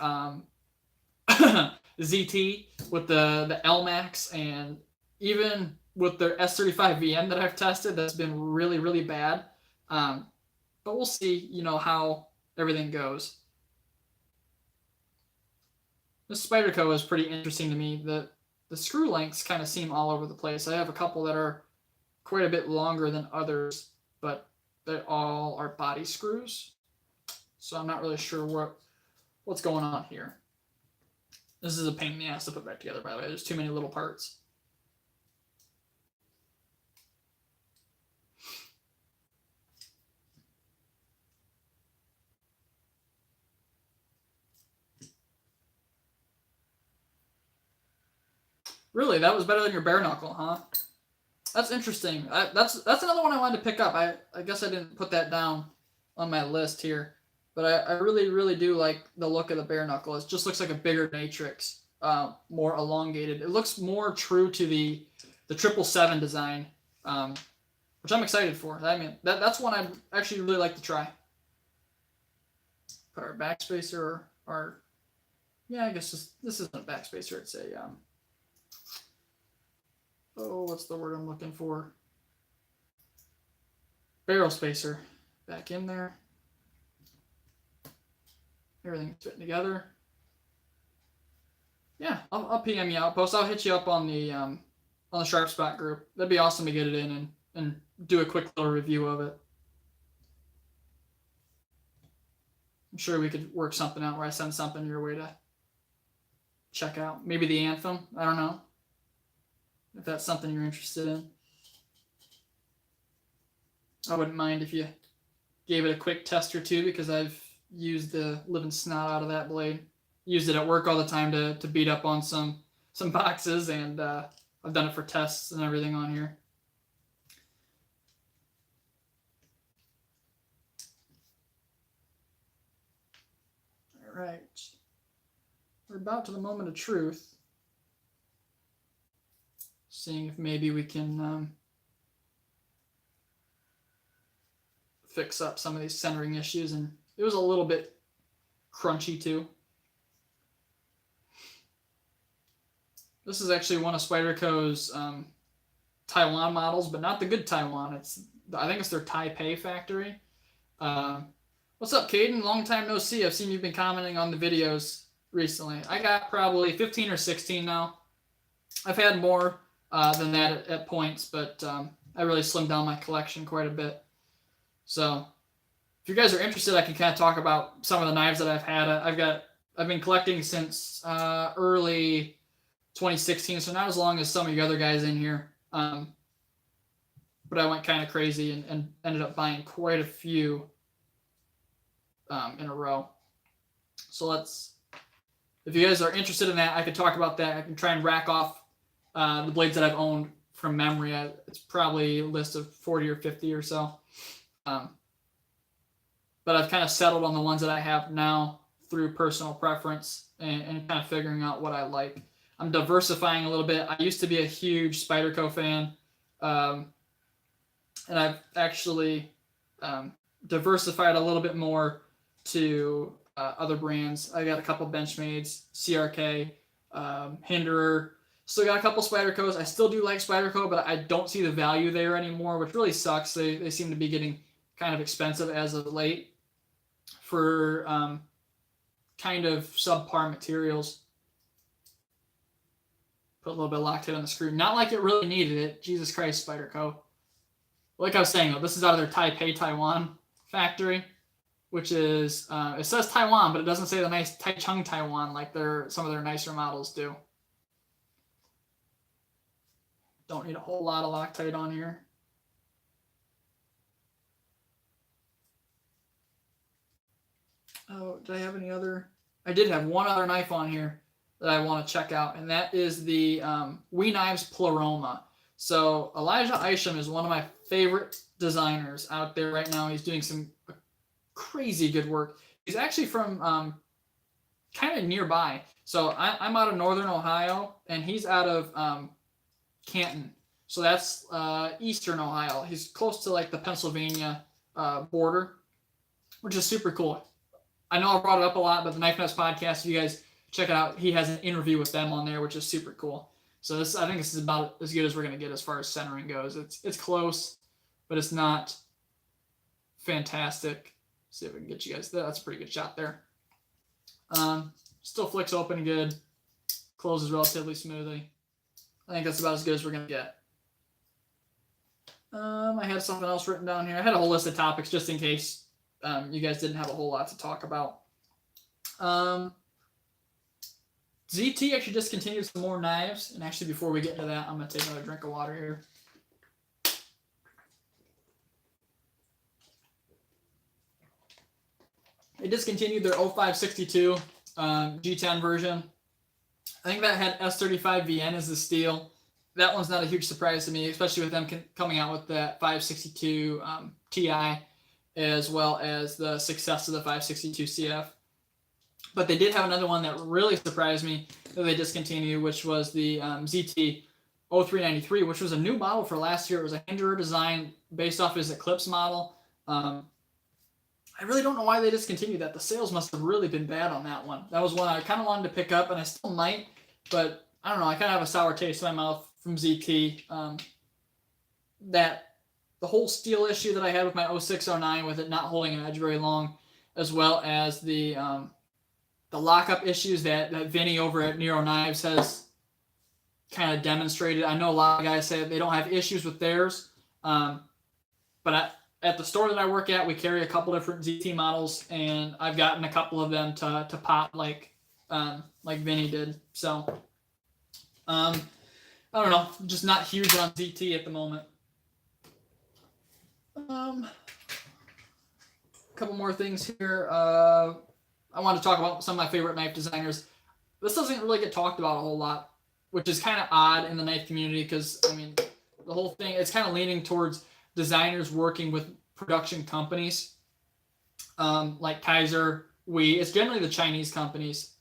ZT with the LMAX, and even with their S35 VM that I've tested, that's been really, really bad. But we'll see, how everything goes. This Spyderco is pretty interesting to me. The screw lengths kind of seem all over the place. I have a couple that are quite a bit longer than others, but they all are body screws. So I'm not really sure what's going on here. This is a pain in the ass to put back together, by the way. There's too many little parts. Really, that was better than your bare knuckle, huh? That's interesting. That's another one I wanted to pick up. I guess I didn't put that down on my list here, but I really, really do like the look of the bare knuckle. It just looks like a bigger Natrix, more elongated. It looks more true to the 777 design, which I'm excited for. I mean, that's one I'd actually really like to try. Put our backspacer, yeah, I guess this isn't a backspacer. It's a what's the word I'm looking for? Barrel spacer back in there. Everything's fitting together. Yeah, I'll PM you Outpost. I'll hit you up on the Sharp Spot group. That'd be awesome to get it in and do a quick little review of it. I'm sure we could work something out where I send something your way to check out. Maybe the Anthem. I don't know. If that's something you're interested in. I wouldn't mind if you gave it a quick test or two, because I've used the living snot out of that blade. Used it at work all the time to beat up on some boxes, and I've done it for tests and everything on here. All right. We're about to the moment of truth. Seeing if maybe we can fix up some of these centering issues. And it was a little bit crunchy too. This is actually one of Spyderco's Taiwan models, but not the good Taiwan. I think it's their Taipei factory. What's up, Caden? Long time no see. I've seen you've been commenting on the videos recently. I got probably 15 or 16 now. I've had more than that at points, but I really slimmed down my collection quite a bit. So if you guys are interested, I can kind of talk about some of the knives that I've had. I've been collecting since early 2016, so not as long as some of you other guys in here. But I went kind of crazy and ended up buying quite a few in a row. So if you guys are interested in that, I could talk about that. I can try and rack off the blades that I've owned from memory. It's probably a list of 40 or 50 or so. But I've kind of settled on the ones that I have now through personal preference and kind of figuring out what I like. I'm diversifying a little bit. I used to be a huge Spyderco fan, and I've actually diversified a little bit more to other brands. I got a couple Benchmades, CRK, Hinderer. Still got a couple Spydercos. I still do like Spyderco, but I don't see the value there anymore, which really sucks. They seem to be getting kind of expensive as of late for kind of subpar materials. Put a little bit of Loctite on the screw. Not like it really needed it. Jesus Christ, Spyderco. Like I was saying, though, this is out of their Taipei, Taiwan factory, which is, it says Taiwan, but it doesn't say the nice Taichung, Taiwan, like some of their nicer models do. Don't need a whole lot of Loctite on here. Oh, did I have any other? I did have one other knife on here that I want to check out, and that is the We Knives Pleroma. So Elijah Isham is one of my favorite designers out there right now. He's doing some crazy good work. He's actually from kind of nearby. So I'm out of Northern Ohio, and he's out of Canton. So that's Eastern Ohio. He's close to like the Pennsylvania border, which is super cool. I know I brought it up a lot, but the Knife Nuts podcast, if you guys check it out, he has an interview with them on there, which is super cool. So I think this is about as good as we're going to get as far as centering goes. It's close, but it's not fantastic. See if we can get you guys there. That's a pretty good shot there. Still flicks open good. Closes relatively smoothly. I think that's about as good as we're going to get. I had something else written down here. I had a whole list of topics just in case you guys didn't have a whole lot to talk about. ZT actually discontinued some more knives. And actually, before we get into that, I'm going to take another drink of water here. They discontinued their 0562 G10 version. I think that had S35VN as the steel. That one's not a huge surprise to me, especially with them coming out with that 562 Ti, as well as the success of the 562 CF. But they did have another one that really surprised me that they discontinued, which was the ZT 0393, which was a new model for last year. It was a Hinderer design based off his Eclipse model. I really don't know why they discontinued that. The sales must have really been bad on that one. That was one I kind of wanted to pick up, and I still might, but I don't know. I kind of have a sour taste in my mouth from ZT. That the whole steel issue that I had with my 0609 with it not holding an edge very long, as well as the lockup issues that Vinny over at Nero Knives has kind of demonstrated. I know a lot of guys say they don't have issues with theirs, but at the store that I work at, we carry a couple different ZT models, and I've gotten a couple of them to pop like Vinny did. So I don't know, just not huge on ZT at the moment. A couple more things here. I want to talk about some of my favorite knife designers. This doesn't really get talked about a whole lot, which is kind of odd in the knife community because, I mean, the whole thing, it's kind of leaning towards designers working with production companies like Kaiser, It's generally the Chinese companies,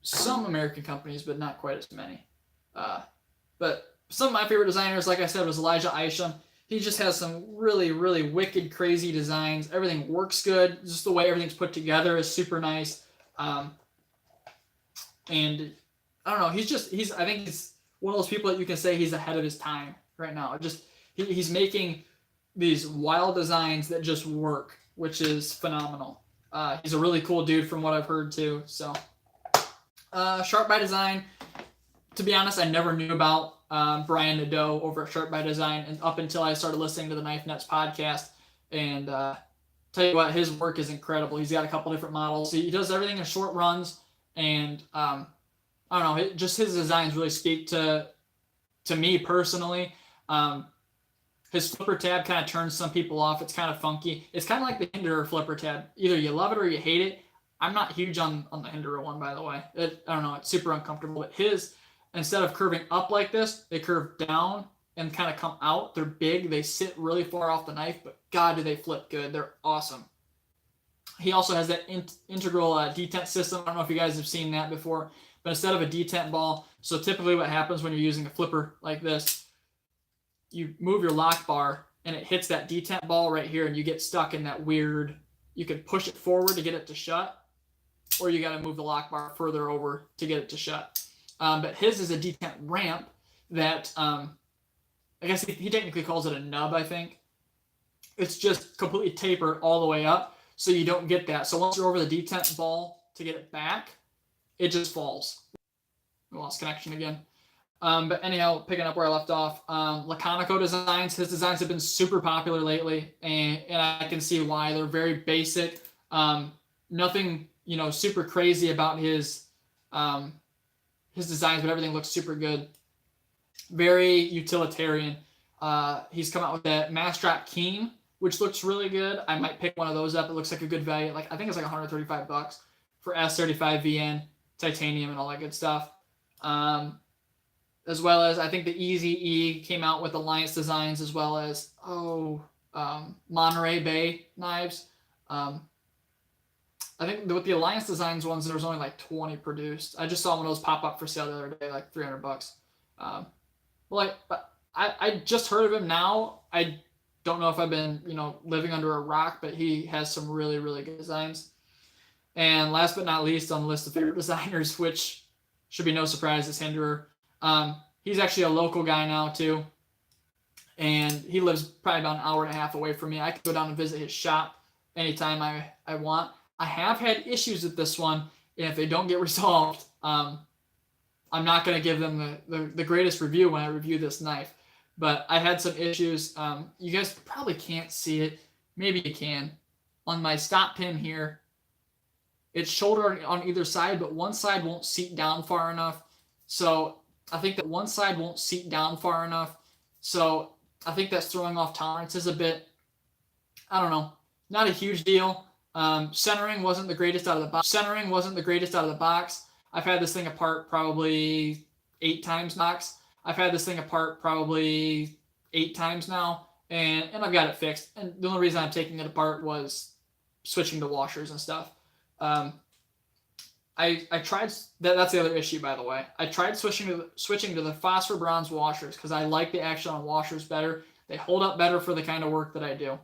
some American companies, but not quite as many. But some of my favorite designers, like I said, was Elijah Isham. He just has some really, really wicked, crazy designs. Everything works good. Just the way everything's put together is super nice. And I don't know. I think he's one of those people that you can say he's ahead of his time right now. He's making these wild designs that just work, which is phenomenal. He's a really cool dude from what I've heard too. So, Sharp by Design. To be honest, I never knew about Brian Nadeau over at Sharp by Design and up until I started listening to the Knife Nuts podcast. And tell you what, his work is incredible. He's got a couple different models. He does everything in short runs, and I don't know, just his designs really speak to me personally. His flipper tab kind of turns some people off. It's kind of funky. It's kind of like the Hinderer flipper tab. Either you love it or you hate it. I'm not huge on the Hinderer one, by the way. I don't know, it's super uncomfortable. But his, instead of curving up like this, they curve down and kind of come out. They're big. They sit really far off the knife, but God, do they flip good. They're awesome. He also has that integral detent system. I don't know if you guys have seen that before, but instead of a detent ball, so typically what happens when you're using a flipper like this, you move your lock bar and it hits that detent ball right here and you get stuck in that weird, you can push it forward to get it to shut, or you got to move the lock bar further over to get it to shut. But his is a detent ramp that, I guess he technically calls it a nub, I think. It's just completely tapered all the way up, so you don't get that. So once you're over the detent ball to get it back, it just falls. We lost connection again. But anyhow, picking up where I left off, Laconico designs. His designs have been super popular lately, and I can see why. They're very basic. Nothing, super crazy about his designs, but everything looks super good. Very utilitarian. He's come out with that Mastrap Keen, which looks really good. I might pick one of those up. It looks like a good value. I think it's like $135 for S35 VN, titanium, and all that good stuff. As well as I think the Easy E came out with Alliance designs, as well as Monterey Bay knives. I think with the Alliance designs ones, there was only like 20 produced. I just saw one of those pop up for sale the other day, like $300. But I just heard of him now. I don't know if I've been, living under a rock, but he has some really, really good designs. And last but not least on the list of favorite designers, which should be no surprise, is Hinderer. He's actually a local guy now too. And he lives probably about an hour and a half away from me. I can go down and visit his shop anytime I want. I have had issues with this one, and if they don't get resolved, I'm not going to give them the greatest review when I review this knife. But I had some issues. You guys probably can't see it. Maybe you can. On my stop pin here, it's shoulder on either side, but one side won't seat down far enough. So I think that one side won't seat down far enough. So I think that's throwing off tolerances a bit. I don't know. Not a huge deal. Centering wasn't the greatest out of the box. I've had this thing apart probably 8 times max. I've had this thing apart probably 8 times now, and I've got it fixed. And the only reason I'm taking it apart was switching to washers and stuff. I tried that's the other issue, by the way. I tried switching to the phosphor bronze washers because I like the action on washers better. They hold up better for the kind of work that I do.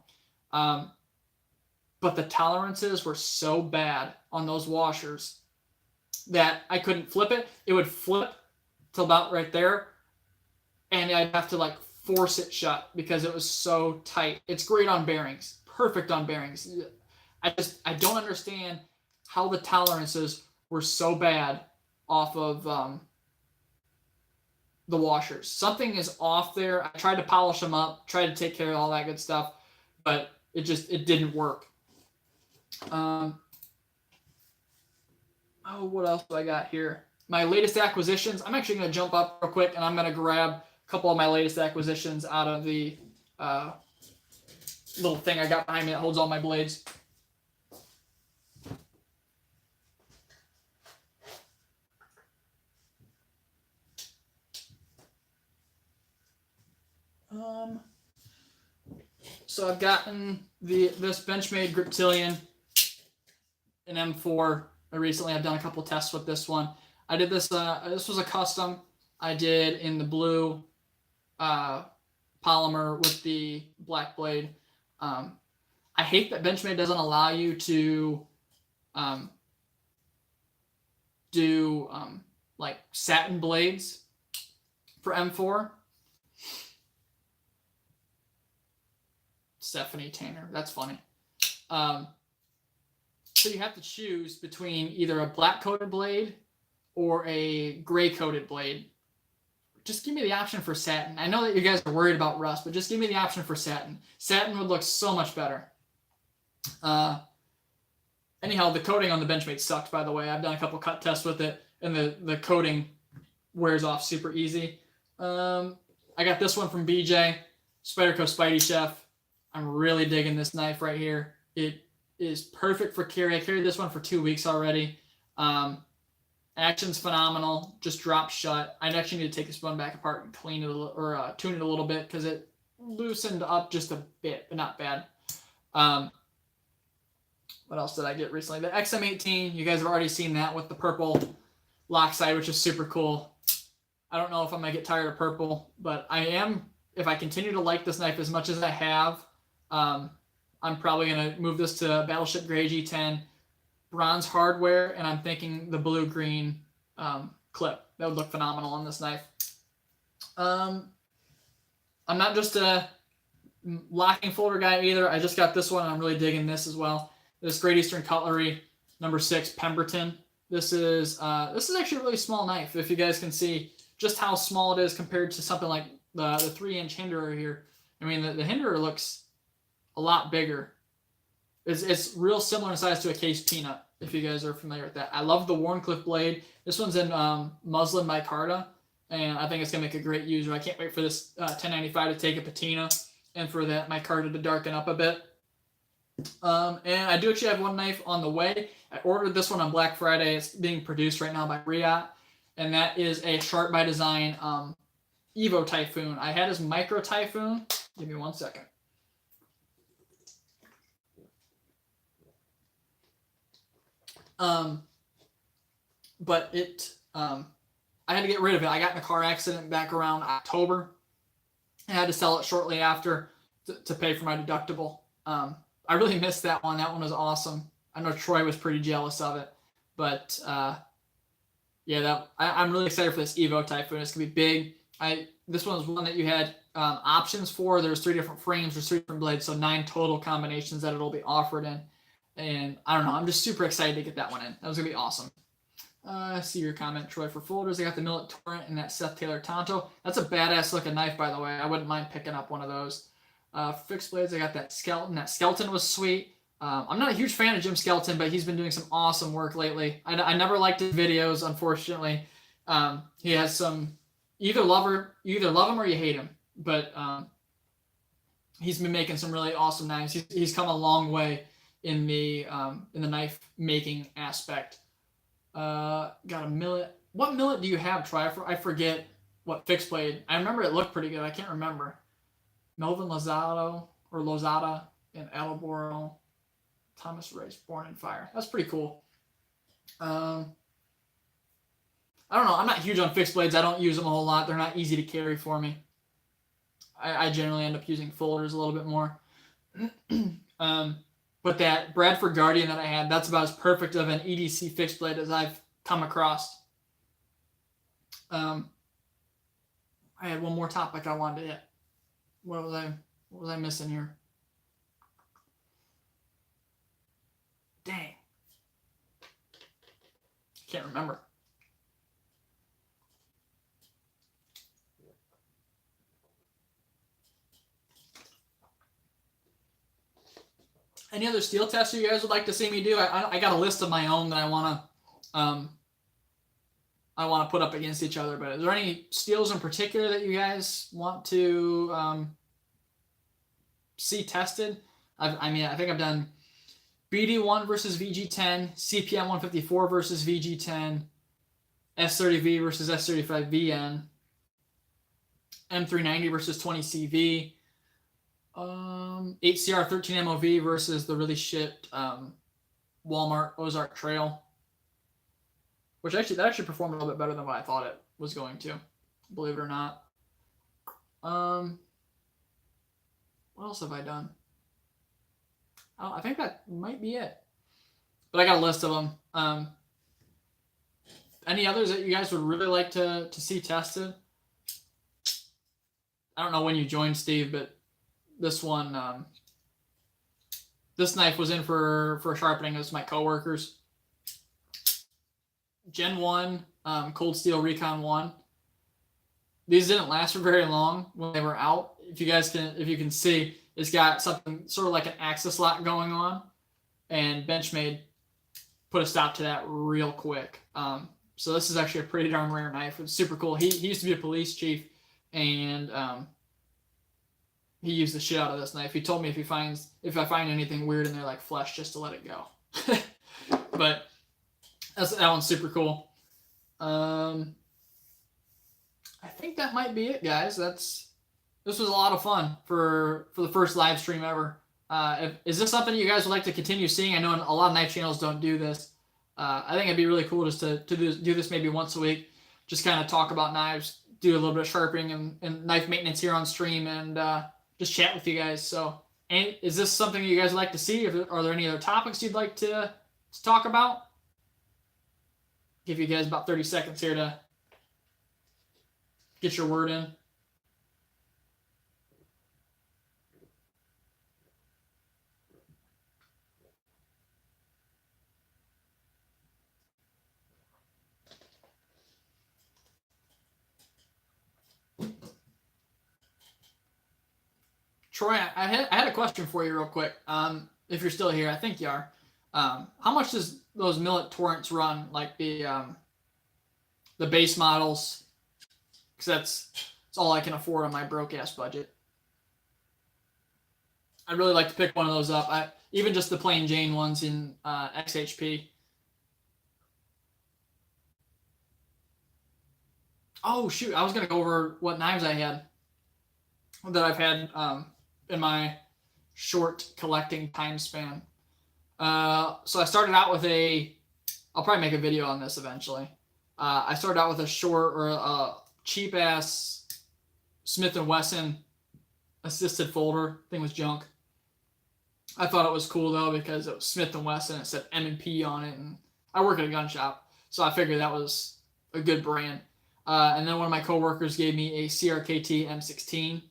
But the tolerances were so bad on those washers that I couldn't flip it. It would flip to about right there, and I'd have to force it shut because it was so tight. It's great on bearings, perfect on bearings. I don't understand how the tolerances were so bad off of the washers. Something is off there. I tried to polish them up, tried to take care of all that good stuff, but it didn't work. What else do I got here? My latest acquisitions. I'm actually going to jump up real quick, and I'm going to grab a couple of my latest acquisitions out of the little thing I got behind me that holds all my blades. So I've gotten this Benchmade Griptilian, an M4. Recently, I've done a couple tests with this one. I did this. This was a custom I did in the blue polymer with the black blade. I hate that Benchmade doesn't allow you to do satin blades for M4. Stephanie Tanner, that's funny. So you have to choose between either a black coated blade or a gray coated blade. Just give me the option for satin. I know that you guys are worried about rust, but just give me the option for satin. Satin would look so much better. Anyhow, the coating on the Benchmade sucks, by the way. I've done a couple cut tests with it, and the coating wears off super easy. I got this one from BJ, Spyderco Spidey Chef. I'm really digging this knife right here. It is perfect for carry. I carried this one for 2 weeks already. Action's phenomenal. Just drops shut. I'd actually need to take this one back apart and clean it or tune it a little bit because it loosened up just a bit, but not bad. What else did I get recently? The XM18. You guys have already seen that with the purple lock-side, which is super cool. I don't know if I'm going to get tired of purple, but I am. If I continue to like this knife as much as I have, I'm probably going to move this to Battleship Gray G10, bronze hardware, and I'm thinking the blue-green clip. That would look phenomenal on this knife. I'm not just a locking folder guy either. I just got this one, and I'm really digging this as well. This Great Eastern Cutlery number 6 Pemberton. This is actually a really small knife. If you guys can see just how small it is compared to something like the 3-inch Hinderer here. I mean, the Hinderer looks a lot bigger. It's real similar in size to a Case Peanut, if you guys are familiar with that. I love the Wharncliffe blade. This one's in muslin micarta, and I think it's going to make a great user. I can't wait for this 1095 to take a patina and for that micarta to darken up a bit. And I do actually have one knife on the way. I ordered this one on Black Friday. It's being produced right now by Riot, and that is a Sharp by Design Evo Typhoon. I had his Micro Typhoon. Give me 1 second. But I had to get rid of it. I got in a car accident back around October. I had to sell it shortly after to pay for my deductible. I really missed that one. That one was awesome. I know Troy was pretty jealous of it, but yeah, I'm really excited for this Evo Typhoon. It's gonna be big. This one was one that you had options for. There's 3 different frames, there's 3 different blades, so 9 total combinations that it'll be offered in. And I don't know, I'm just super excited to get that one in. That was gonna be awesome. I see your comment, Troy, for folders. I got the Millet Torrent and that Seth Taylor Tonto. That's a badass looking knife, by the way. I wouldn't mind picking up one of those. Fixed blades, I got that Skeleton. That Skeleton was sweet. I'm not a huge fan of Jim Skeleton, but he's been doing some awesome work lately. I never liked his videos, unfortunately. He has some, you either love him or you hate him. But he's been making some really awesome knives. He's come a long way in the knife making aspect. Got a millet. What millet do you have, Troy? I forget what fixed blade. I remember it looked pretty good. I can't remember. Melvin Lozada in Attleboro. Thomas Race, Born in Fire. That's pretty cool. I don't know. I'm not huge on fixed blades. I don't use them a whole lot. They're not easy to carry for me. I generally end up using folders a little bit more. But that Bradford Guardian that I had, that's about as perfect of an EDC fixed blade as I've come across. I had one more topic I wanted to hit. What was I missing here? Dang. Can't remember. Any other steel tests you guys would like to see me do? I got a list of my own that I want to put up against each other. But is there any steels in particular that you guys want to see tested? I think I've done BD1 versus VG10, CPM 154 versus VG10, S30V versus S35VN, M390 versus 20CV. 8CR 13 MOV versus the really shit Walmart Ozark Trail, which actually performed a little bit better than what I thought it was going to, believe it or not. What else have I done? I think that might be it, but I got a list of them. Any others that you guys would really like to see tested? I don't know when you joined, Steve, but this one, this knife was in for sharpening. It was my coworkers. Gen 1, Cold Steel Recon 1. These didn't last for very long when they were out. If you can see, it's got something sort of like an axis lock going on, and Benchmade put a stop to that real quick. So this is actually a pretty darn rare knife. It's super cool. He used to be a police chief, and he used the shit out of this knife. He told me if I find anything weird in there like flesh, just to let it go. But that one's super cool. I think that might be it, guys. This was a lot of fun for the first live stream ever. Is this something you guys would like to continue seeing? I know a lot of knife channels don't do this. I think it'd be really cool just to do this maybe once a week, just kind of talk about knives, do a little bit of sharpening and knife maintenance here on stream, and just chat with you guys. So, is this something you guys would like to see? Are there any other topics you'd like to talk about? Give you guys about 30 seconds here to get your word in. Troy, I had a question for you real quick. If you're still here, I think you are. How much does those Millet Torrents run, like the base models? Because that's all I can afford on my broke ass budget. I'd really like to pick one of those up. Even just the plain Jane ones in XHP. Oh shoot! I was gonna go over what knives I had that I've had in my short collecting time span. So I started out with I'll probably make a video on this eventually. I started out with a short or a cheap ass Smith & Wesson assisted folder. Thing was junk. I thought it was cool though because it was Smith & Wesson. It said M&P on it, and I work at a gun shop, so I figured that was a good brand. And then one of my coworkers gave me a CRKT M16,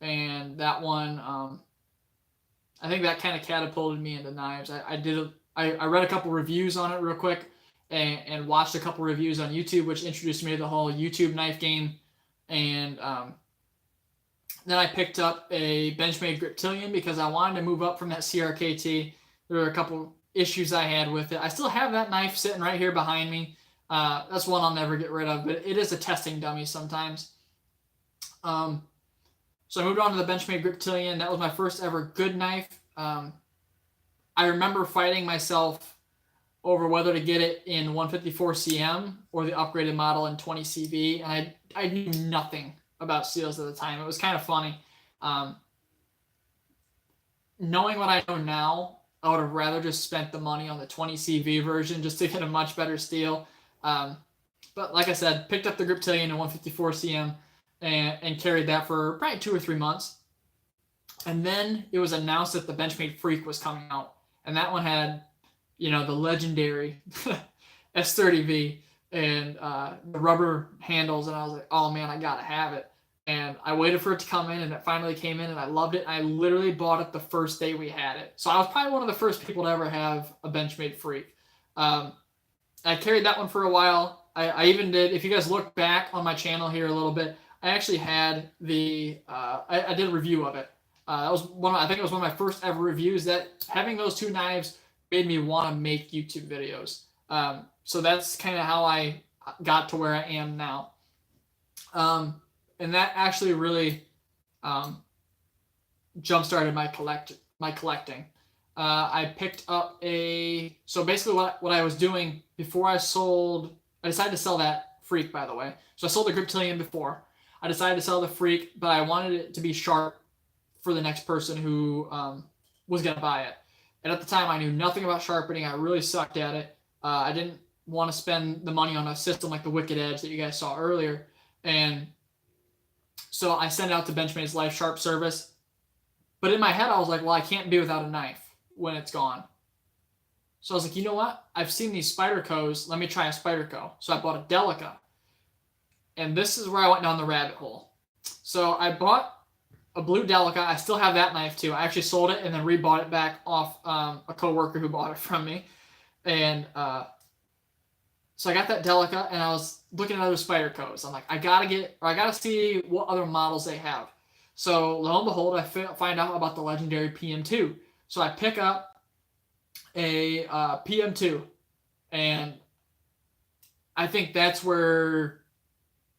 and that one, I think that kind of catapulted me into knives. I read a couple reviews on it real quick, and watched a couple reviews on YouTube, which introduced me to the whole YouTube knife game. And then I picked up a Benchmade Griptilian because I wanted to move up from that CRKT. There were a couple issues I had with it. I still have that knife sitting right here behind me. That's one I'll never get rid of, but it is a testing dummy sometimes. So I moved on to the Benchmade Griptilian. That was my first ever good knife. I remember fighting myself over whether to get it in 154 CM or the upgraded model in 20 CV, and I knew nothing about steels at the time. It was kind of funny. Knowing what I know now, I would have rather just spent the money on the 20 CV version just to get a much better steel. But like I said, picked up the Griptilian in 154 CM and carried that for probably 2 or 3 months. And then it was announced that the Benchmade Freak was coming out. And that one had, the legendary S30V and the rubber handles. And I was like, oh man, I gotta have it. And I waited for it to come in, and it finally came in, and I loved it. I literally bought it the first day we had it. So I was probably one of the first people to ever have a Benchmade Freak. I carried that one for a while. I even did, if you guys look back on my channel here a little bit, I actually had I did a review of it. That was I think it was one of my first ever reviews. That having those two knives made me want to make YouTube videos. So that's kind of how I got to where I am now. And that actually really jump-started my collecting. I picked up so basically what I was doing before I decided to sell that Freak, by the way. So I sold the Griptilian before. I decided to sell the Freak, but I wanted it to be sharp for the next person who was going to buy it. And at the time, I knew nothing about sharpening. I really sucked at it. I didn't want to spend the money on a system like the Wicked Edge that you guys saw earlier. And so I sent it out to Benchmade's Life Sharp service. But in my head, I was like, well, I can't be without a knife when it's gone. So I was like, you know what? I've seen these Spydercos. Let me try a Spyderco. So I bought a Delica. And this is where I went down the rabbit hole. So I bought a blue Delica. I still have that knife too. I actually sold it and then rebought it back off a coworker who bought it from me. And so I got that Delica, and I was looking at other Spydercos. I'm like, I gotta see what other models they have. So lo and behold, I find out about the legendary PM2. So I pick up a PM2, and I think that's where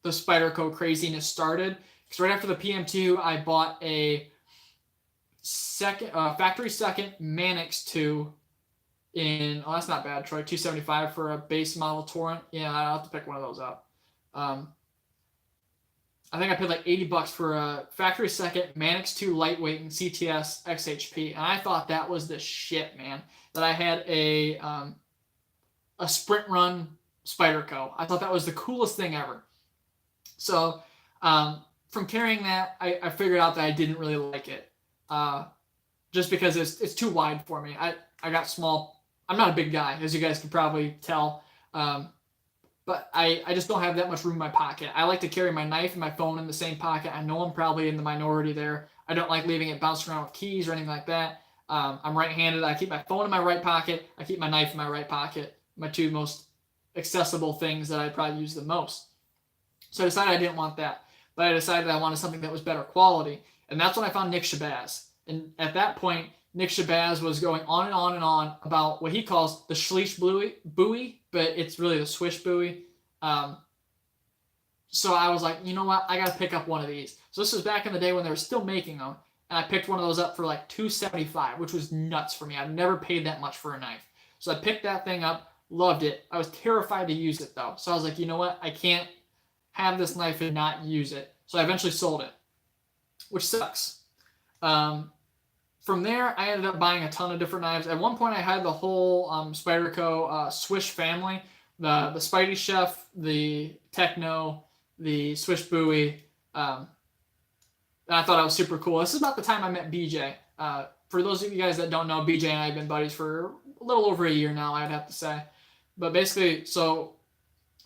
the Spyderco craziness started. Because right after the PM2, I bought a factory second Manix 2 that's not bad, Troy, $275 for a base model Torrent. Yeah, I'll have to pick one of those up. I think I paid like $80 for a factory second Manix 2 lightweight and CTS XHP, and I thought that was the shit, man. That I had a a sprint run Spyderco. I thought that was the coolest thing ever. So from carrying that, I figured out that I didn't really like it, just because it's too wide for me. I got small. I'm not a big guy, as you guys can probably tell, but I just don't have that much room in my pocket. I like to carry my knife and my phone in the same pocket. I know I'm probably in the minority there. I don't like leaving it bouncing around with keys or anything like that. I'm right-handed. I keep my phone in my right pocket. I keep my knife in my right pocket. My two most accessible things that I probably use the most. So I decided I didn't want that, but I decided I wanted something that was better quality, and that's when I found Nick Shabazz. And at that point, Nick Shabazz was going on and on and on about what he calls the Schleich buoy, but it's really the Swish buoy. So I was like, you know what? I got to pick up one of these. So this was back in the day when they were still making them, and I picked one of those up for like $275, which was nuts for me. I've never paid that much for a knife. So I picked that thing up, loved it. I was terrified to use it though. So I was like, you know what? I can't have this knife and not use it. So I eventually sold it, which sucks. From there, I ended up buying a ton of different knives. At one point, I had the whole Spyderco Swish family, the Spidey Chef, the Techno, the Swish Buoy. And I thought it was super cool. This is about the time I met BJ. For those of you guys that don't know, BJ and I have been buddies for a little over a year now, I'd have to say. But basically, so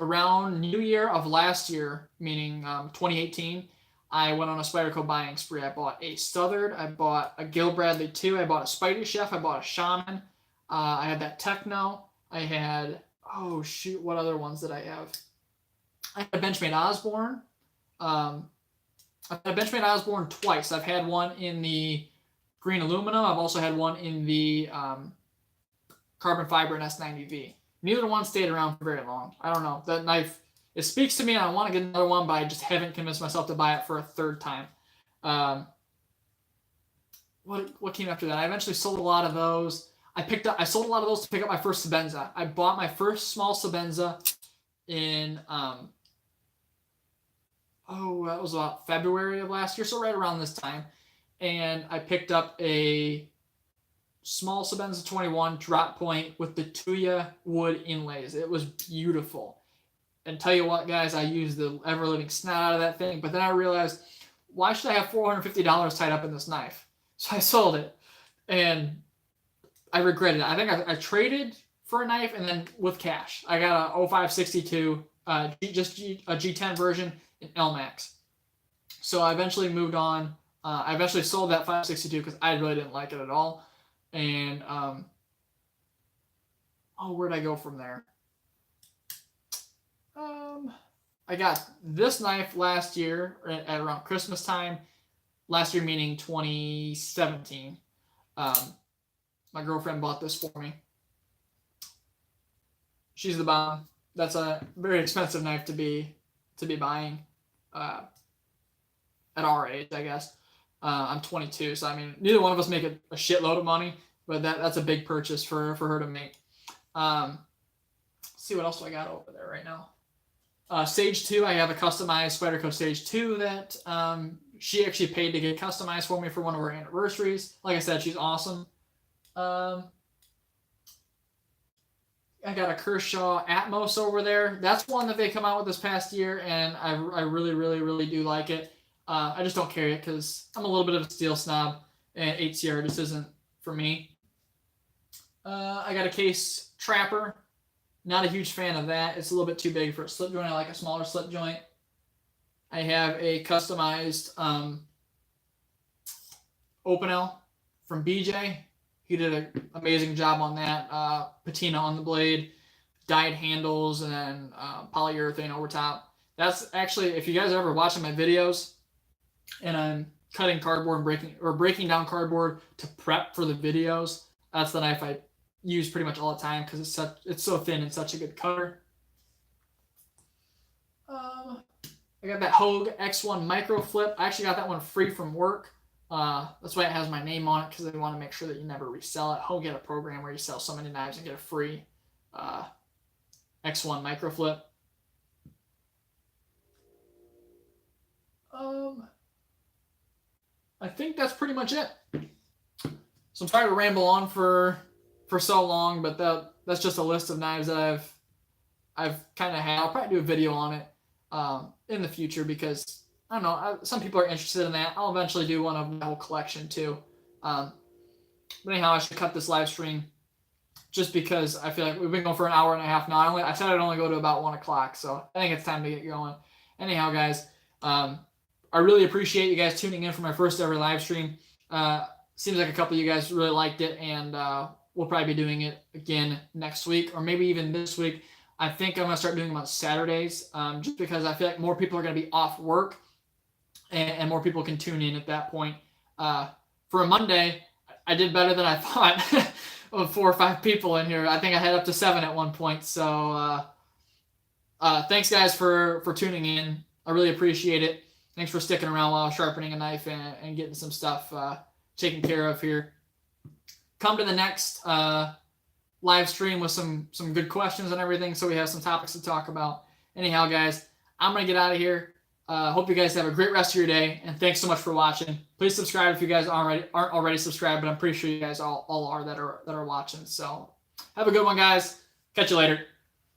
around New Year of last year, meaning 2018, I went on a Spyderco buying spree. I bought a Southern, I bought a Gil Bradley 2, I bought a Spidey Chef, I bought a Shaman, I had that Techno, I had, oh shoot, what other ones did I have? I had a Benchmade Osborne. I've had a Benchmade Osborne twice. I've had one in the green aluminum. I've also had one in the carbon fiber and S90V. Neither one stayed around for very long. I don't know. That knife, it speaks to me, and I want to get another one, but I just haven't convinced myself to buy it for a third time. What came after that? I eventually sold a lot of those. I sold a lot of those to pick up my first Sebenza. I bought my first small Sebenza in that was about February of last year, so right around this time. And I picked up a small Sebenza 21 drop point with the Tuya wood inlays. It was beautiful. And tell you what, guys, I used the ever-living snot out of that thing, but then I realized, why should I have $450 tied up in this knife? So I sold it, and I regretted it. I think I traded for a knife, and then with cash. I got a 0562, just a G10 version in LMAX. So I eventually moved on. I eventually sold that 562 because I really didn't like it at all. And, where'd I go from there? I got this knife last year at around Christmas time. Last year meaning 2017. My girlfriend bought this for me. She's the bomb. That's a very expensive knife to be buying at our age, I guess. I'm 22, so I mean, neither one of us make a shitload of money, but that's a big purchase for her to make. Let's see what else do I got over there right now. Stage 2, I have a customized Spyderco Stage 2 that she actually paid to get customized for me for one of our anniversaries. Like I said, she's awesome. I got a Kershaw Atmos over there. That's one that they come out with this past year, and I really, really, really do like it. I just don't carry it because I'm a little bit of a steel snob, and 8CR just isn't for me. I got a Case Trapper. Not a huge fan of that. It's a little bit too big for a slip joint. I like a smaller slip joint. I have a customized Opinel from BJ. He did an amazing job on that. Patina on the blade, dyed handles, and then polyurethane over top. That's actually, if you guys are ever watching my videos and I'm cutting cardboard and breaking down cardboard to prep for the videos, that's the knife I use pretty much all the time because it's so thin and such a good cutter. I got that Hogue X1 Micro Flip. I actually got that one free from work. That's why it has my name on it, because they want to make sure that you never resell it. Hogue had a program where you sell so many knives and get a free X1 Micro Flip. I think that's pretty much it. So I'm sorry to ramble on for so long, but that's just a list of knives that I've kind of had. I'll probably do a video on it in the future because I don't know. Some people are interested in that. I'll eventually do one of my whole collection too. But anyhow, I should cut this live stream just because I feel like we've been going for an hour and a half now. I said I'd only go to about 1 o'clock, so I think it's time to get going. Anyhow, guys, I really appreciate you guys tuning in for my first ever live stream. Seems like a couple of you guys really liked it, and we'll probably be doing it again next week or maybe even this week. I think I'm going to start doing them on Saturdays just because I feel like more people are going to be off work and more people can tune in at that point. For a Monday, I did better than I thought with 4 or 5 people in here. I think I had up to 7 at one point. So thanks, guys, for tuning in. I really appreciate it. Thanks for sticking around while I was sharpening a knife and getting some stuff taken care of here. Come to the next live stream with some good questions and everything, so we have some topics to talk about. Anyhow, guys, I'm going to get out of here. Hope you guys have a great rest of your day, and thanks so much for watching. Please subscribe if you guys aren't already subscribed, but I'm pretty sure you guys all are that are watching. So have a good one, guys. Catch you later.